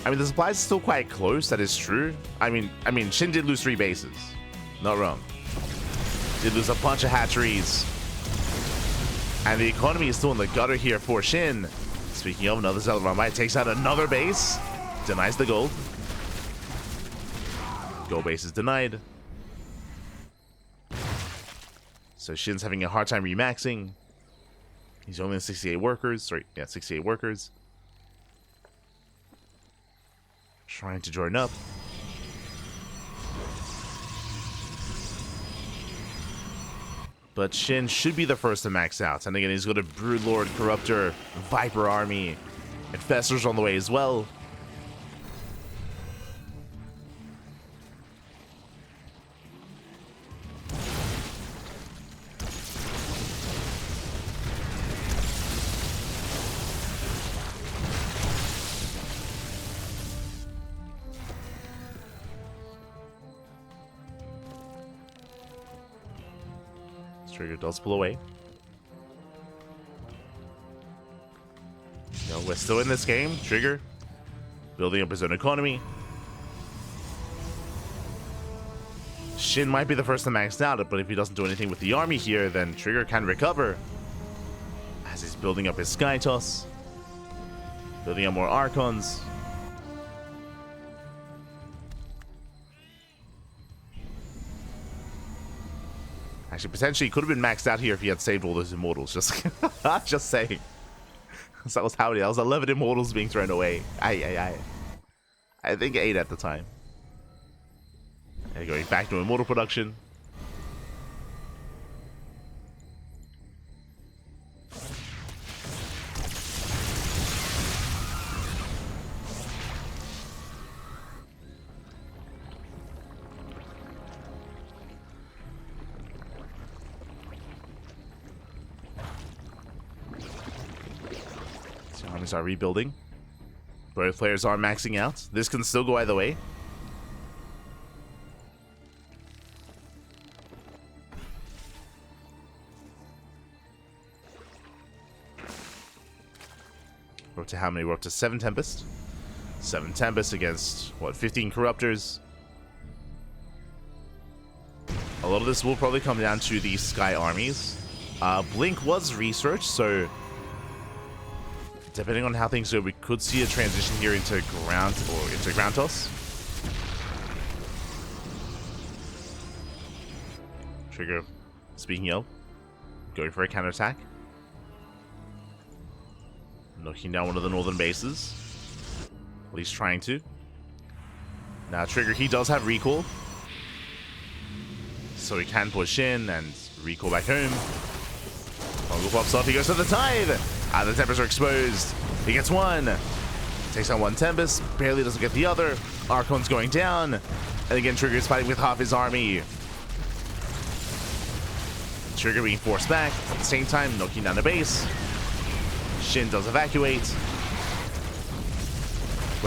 I mean, the supplies are still quite close, that is true. I mean, Shin did lose 3 bases. Not wrong. Did lose a bunch of hatcheries. And the economy is still in the gutter here for Shin. Speaking of, another Zealot run by, takes out another base. Denies the gold. Gold base is denied. So Shin's having a hard time remaxing. He's only in 68 workers. Sorry, yeah, 68 workers. Trying to join up. But Shin should be the first to max out. And again, he's got a Broodlord, Corruptor, Viper army. Infestors on the way as well. Trigger does pull away. No, we're still in this game. Trigger building up his own economy. Shin might be the first to max out, but if he doesn't do anything with the army here, then Trigger can recover. As he's building up his Sky Toss. Building up more Archons. Actually, potentially could have been maxed out here if he had saved all those Immortals. Just saying. So that was howdy. That was 11 Immortals being thrown away. I think 8 at the time. And going back to Immortal production. Armies are rebuilding. Both players are maxing out. This can still go either way. We're up to how many? We're up to 7 Tempest. 7 Tempest against, what, 15 Corruptors. A lot of this will probably come down to the Sky armies. Blink was researched, so depending on how things go, we could see a transition here into ground or into ground toss. Trigger, speaking of, going for a counterattack. Knocking down one of the northern bases. Well, he's trying to. Now, Trigger, he does have recall. So he can push in and recall back home. Pongo pops off, he goes to the tide! The Tempest are exposed. He gets one. Takes on one Tempest. Barely doesn't get the other. Archon's going down. And again, Trigger's fighting with half his army. Trigger being forced back. At the same time, knocking down the base. SHIN does evacuate.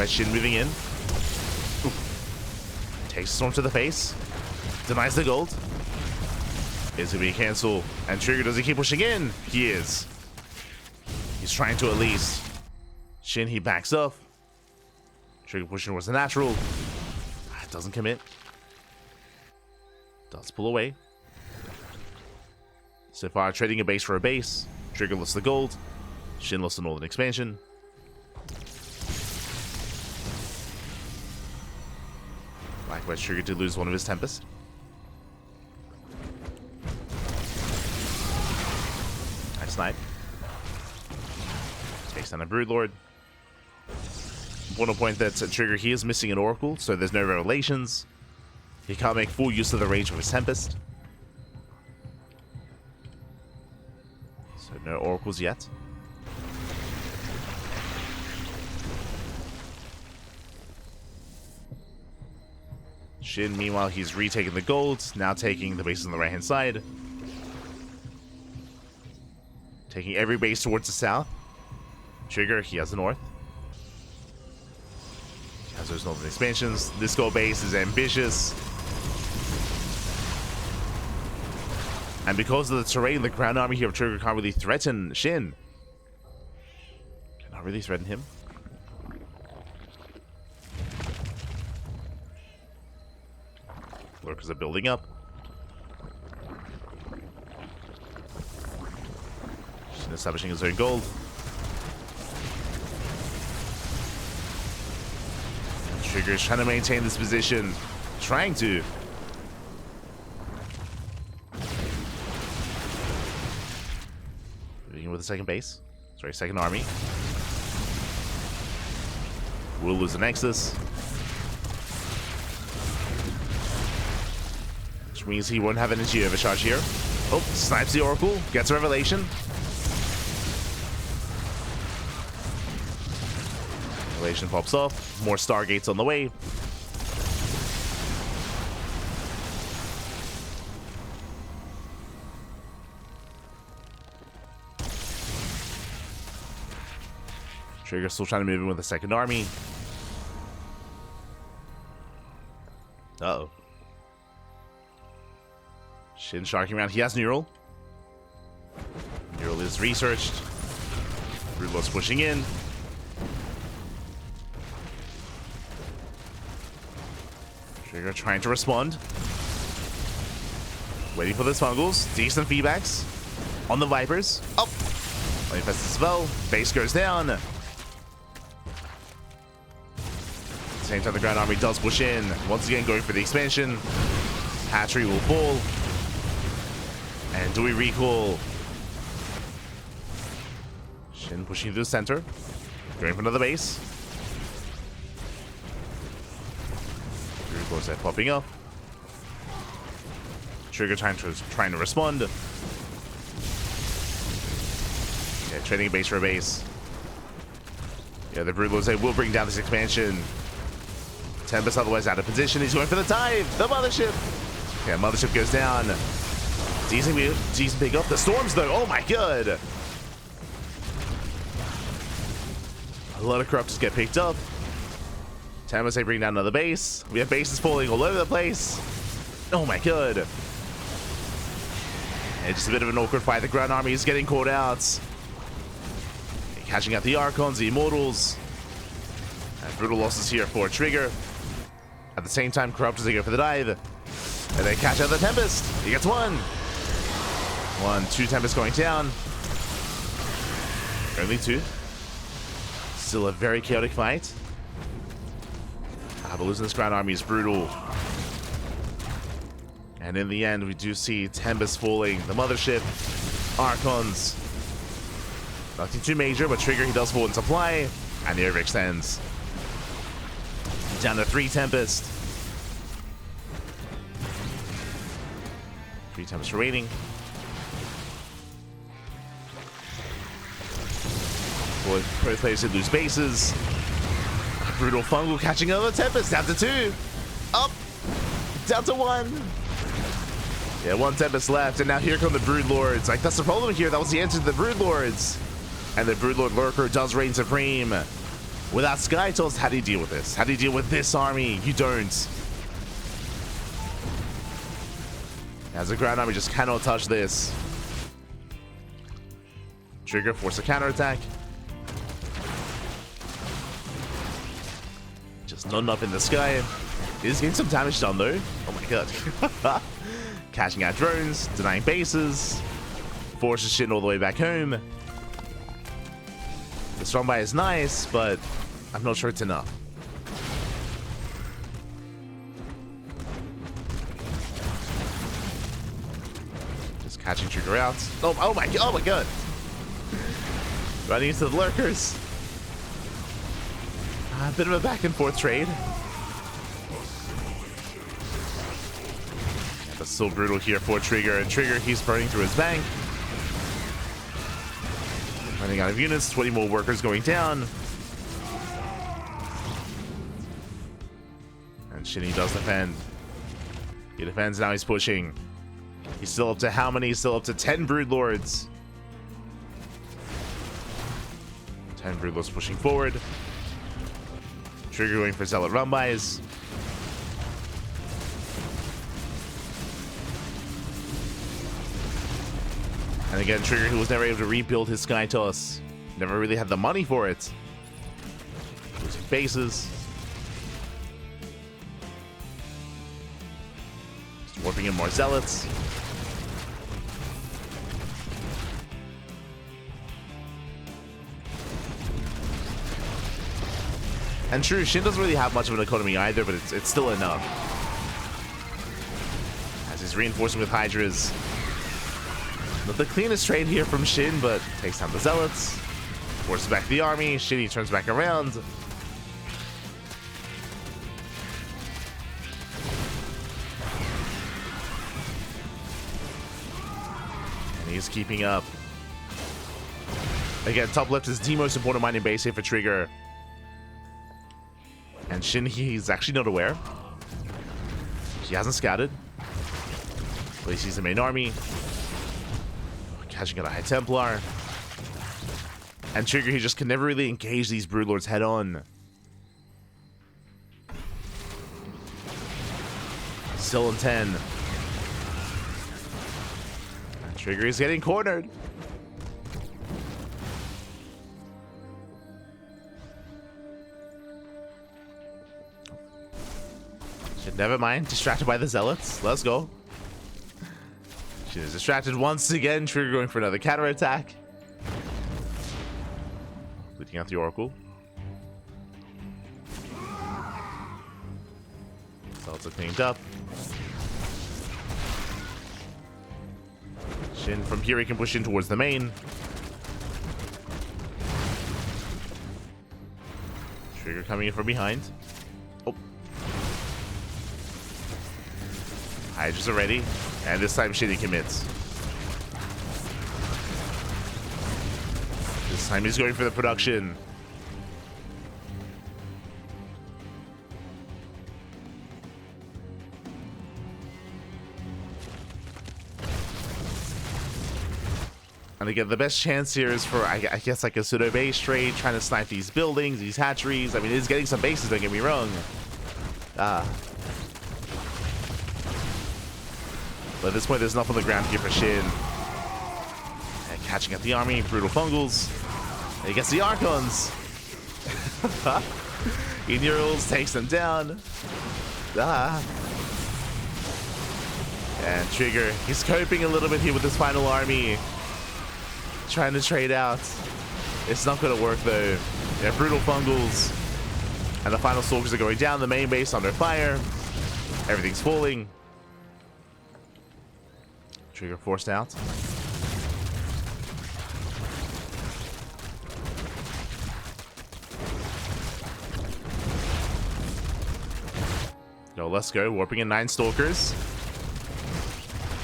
SHIN moving in. Oof. Takes Storm to the face. Denies the gold. Is it be a cancel? And Trigger, does he keep pushing in? He is. He's trying to at least. SHIN, he backs up. Trigger pushing towards the natural. Doesn't commit. Does pull away. So far, trading a base for a base. Trigger lost the gold. SHIN lost the northern expansion. Likewise, Trigger did lose one of his Tempest. Nice snipe. Takes down a Broodlord. Want to point that Trigger, he is missing an Oracle, so there's no revelations. He can't make full use of the range of his Tempest. So no Oracles yet. SHIN, meanwhile, he's retaking the gold, now taking the bases on the right-hand side. Taking every base towards the south. Trigger, he has the north. He has those northern expansions. This gold base is ambitious. And because of the terrain, the ground army here of Trigger can't really threaten SHIN. Cannot really threaten him. Lurkers are building up. SHIN establishing his own gold. Trigger is trying to maintain this position. Trying to. Moving with the second base. Sorry, second army. Will lose the Nexus. Which means he won't have energy overcharge here. Oh, snipes the Oracle. Gets a revelation. Revelation pops off. More Stargates on the way. Trigger still trying to move in with the second army. Uh-oh. SHIN sharking around. He has Neural. Neural is researched. Broodlord's pushing in. Trigger trying to respond. Waiting for the Smuggles. Decent feedbacks on the Vipers. Oh! Manifest the spell. Base goes down. At the same time, the Grand Army does push in. Once again, going for the expansion. Hatchery will fall. And do we recall? SHIN pushing to the center. Going for another base. Broodlords are popping up. Trigger trying to respond. Yeah, trading a base for a base. Yeah, the Broodlords, they will bring down this expansion. Tempest otherwise out of position. He's going for the dive. The Mothership. Yeah, Mothership goes down. Decent pick up. The Storms, though. Oh my god. A lot of Corruptors get picked up. Tempest, they bring down another base. We have bases falling all over the place. Oh my god. And just a bit of an awkward fight. The Grand Army is getting caught out. Catching out the Archons, the Immortals. And brutal losses here for Trigger. At the same time, Corruptors, they go for the dive. And they catch out the Tempest. He gets one. 2 Tempests going down. Only 2. Still a very chaotic fight. But losing this Grand Army is brutal. And in the end, we do see Tempest falling. The Mothership. Archons. Nothing too major, but Trigger, he does fall in supply. And the overextends. Down to 3 Tempest. 3 Tempest remaining. both players did lose bases. Brutal Fungal catching another Tempest. Down to 2. Up. Down to 1. Yeah, 1 Tempest left. And now here come the Broodlords. Like, that's the problem here. That was the answer to the Broodlords. And the Broodlord Lurker does reign supreme. Without Skytoss, how do you deal with this? How do you deal with this army? You don't. As a ground army, just cannot touch this. Trigger, force a counterattack. Just not enough in the sky. It is getting some damage done though. Oh my god. Cashing out drones, denying bases. Forces SHIN all the way back home. The strong buy is nice, but I'm not sure it's enough. Just catching Trigger out. Oh my god. Running into the lurkers. A bit of a back and forth trade. Yeah, but still brutal here for Trigger. And Trigger, he's burning through his bank. Running out of units, 20 more workers going down. And SHIN does defend. He defends, now he's pushing. He's still up to how many? He's still up to 10 Broodlords. 10 Broodlords pushing forward. Trigger going for Zealot run-bys. And again, Trigger, who was never able to rebuild his Skytoss. Never really had the money for it. Losing bases. Just warping in more Zealots. And true, SHIN doesn't really have much of an economy either, but it's still enough. As he's reinforcing with Hydras. Not the cleanest trade here from SHIN, but takes down the Zealots. Forces back the army. SHIN turns back around. And he's keeping up. Again, top left is the most important mining base here for Trigger. And SHIN, he's actually not aware. He hasn't scouted. But he sees the main army. Catching out a High Templar. And Trigger, he just can never really engage these Broodlords head on. Still in 10. And Trigger is getting cornered. Never mind, distracted by the Zealots. Let's go. She is distracted once again. Trigger going for another counterattack. Leading out the Oracle. Zealots are cleaned up. SHIN from here, he can push in towards the main. Trigger coming in from behind. Oh. Hydras are ready, and this time SHIN commits. This time he's going for the production. And again, the best chance here is for, I guess, like a pseudo base trade, trying to snipe these buildings, these hatcheries. I mean, it's getting some bases, don't get me wrong. But at this point, there's enough on the ground here for SHIN. And catching up the army, brutal fungals. And he gets the Archons. Inurals takes them down. And Trigger, he's coping a little bit here with his final army. Trying to trade out. It's not going to work though. Yeah, brutal fungals. And the final soldiers are going down. The main base under fire. Everything's falling. Trigger forced out. Yo, let's go. Warping in 9 Stalkers.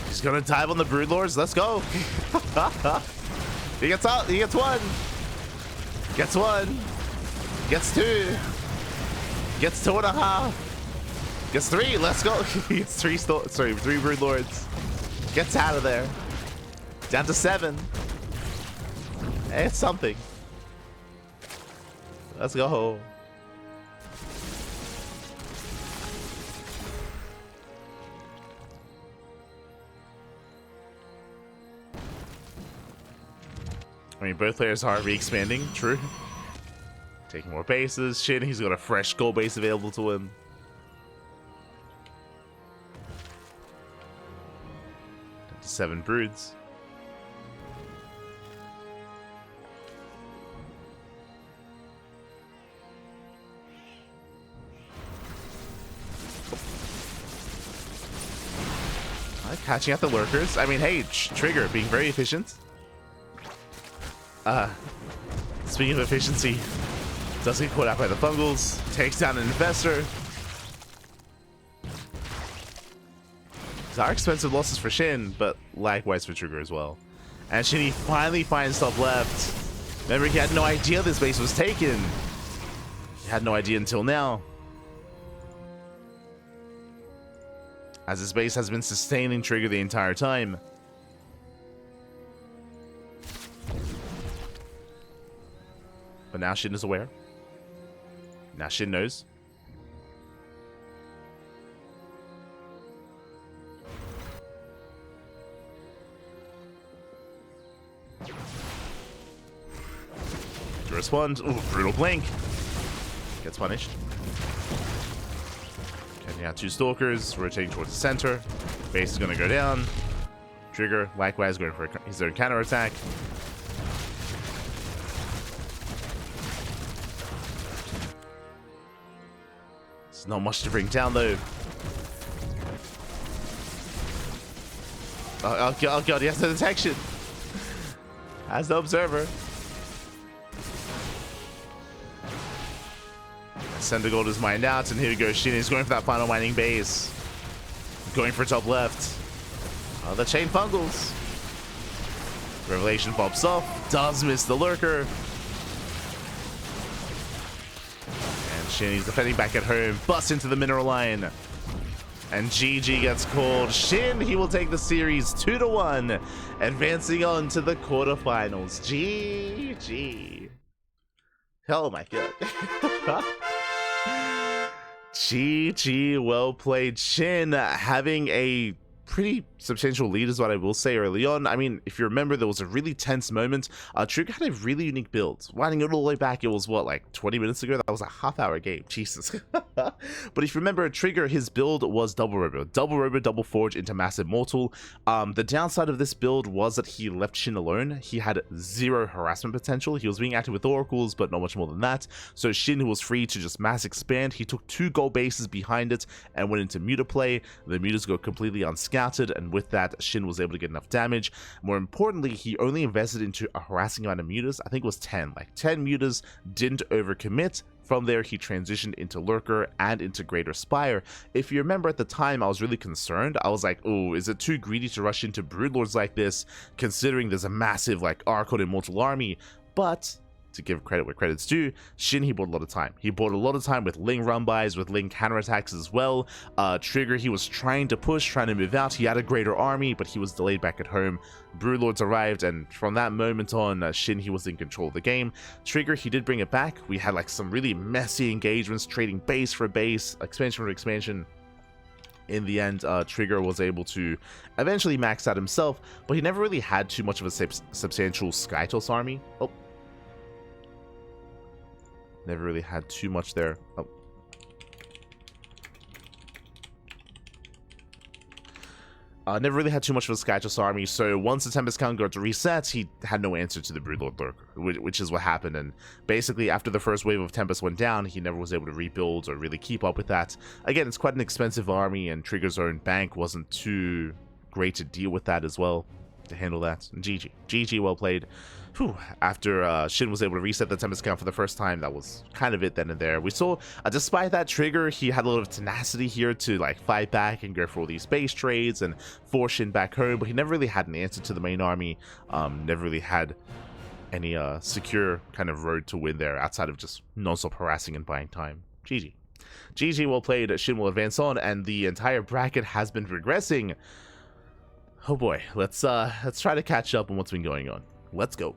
He's gonna dive on the Broodlords. Let's go. He gets out. He gets one. Gets 1. Gets 2. Gets 2.5. Gets 3. Let's go. Gets 3 3 Brood Lords. Gets out of there. Down to 7. It's something. Let's go. I mean, both players are re-expanding, true. Taking more bases. SHIN, he's got a fresh gold base available to him. Down to 7 broods. Catching out the lurkers. I mean, hey, Trigger being very efficient. Speaking of efficiency, does get caught out by the fungals, takes down an investor. These are expensive losses for SHIN, but likewise for Trigger as well. And SHIN, he finally finds top left. Remember, he had no idea this base was taken. He had no idea until now. As his base has been sustaining Trigger the entire time. But now SHIN is aware. Now SHIN knows. To respond. Ooh, brutal blink. Gets punished. Taking out 2 stalkers, rotating towards the center. Base is going to go down. Trigger, likewise, going for his own counter attack. There's not much to bring down, though. Oh god, he has the detection. Has the observer. Sender Gold is mined out, and here goes SHIN. He's going for that final mining base. Going for top left. Oh, the chain fungals. Revelation pops off. Does miss the lurker. And SHIN, he's defending back at home. Busts into the mineral line. And GG gets called. SHIN, he will take the series 2-1. Advancing on to the quarterfinals. GG. Oh my god. GG, well played. SHIN having a pretty substantial lead is what I will say early on. I mean, if you remember, there was a really tense moment. Trigger had a really unique build. Winding it all the way back, it was what, like 20 minutes ago? That was a half-hour game. Jesus. But if you remember, Trigger, his build was double robo, double forge into massive mortal. The downside of this build was that he left SHIN alone. He had 0 harassment potential. He was being active with oracles, but not much more than that. So SHIN, who was free to just mass expand, he took 2 gold bases behind it and went into muta play. The mutas go completely unscouted, and with that, SHIN was able to get enough damage. More importantly, he only invested into a harassing amount of mutas. I think it was 10. Like 10 mutas, didn't overcommit. From there, he transitioned into Lurker and into Greater Spire. If you remember at the time, I was really concerned. I was like, oh, is it too greedy to rush into Broodlords like this, considering there's a massive, like, Archon Immortal army? But to give credit where credit's due, SHIN, he bought a lot of time. He bought a lot of time with Ling run-bys, with Ling counterattacks as well. Trigger, he was trying to push, trying to move out. He had a greater army, but he was delayed back at home. Broodlords arrived, and from that moment on, SHIN, he was in control of the game. Trigger, he did bring it back. We had like some really messy engagements, trading base for base, expansion for expansion. In the end, Trigger was able to eventually max out himself, but he never really had too much of a substantial Skytos army. Oh. Never really had too much there. Oh. Never really had too much of a Skytos army, so once the Tempest count got reset, he had no answer to the Broodlord Lurker, which is what happened. And basically, after the first wave of Tempest went down, he never was able to rebuild or really keep up with that. Again, it's quite an expensive army, and Trigger's own bank wasn't too great to deal with that as well, to handle that. And GG. GG, well played. Whew. After SHIN was able to reset the Tempest count for the first time, that was kind of it then and there. We saw, despite that, Trigger, he had a lot of tenacity here to like fight back and go for all these base trades and force SHIN back home, but he never really had an answer to the main army. Never really had any secure kind of road to win there outside of just non-stop harassing and buying time. GG. GG well played. SHIN will advance on, and the entire bracket has been regressing. Oh boy, let's try to catch up on what's been going on. Let's go.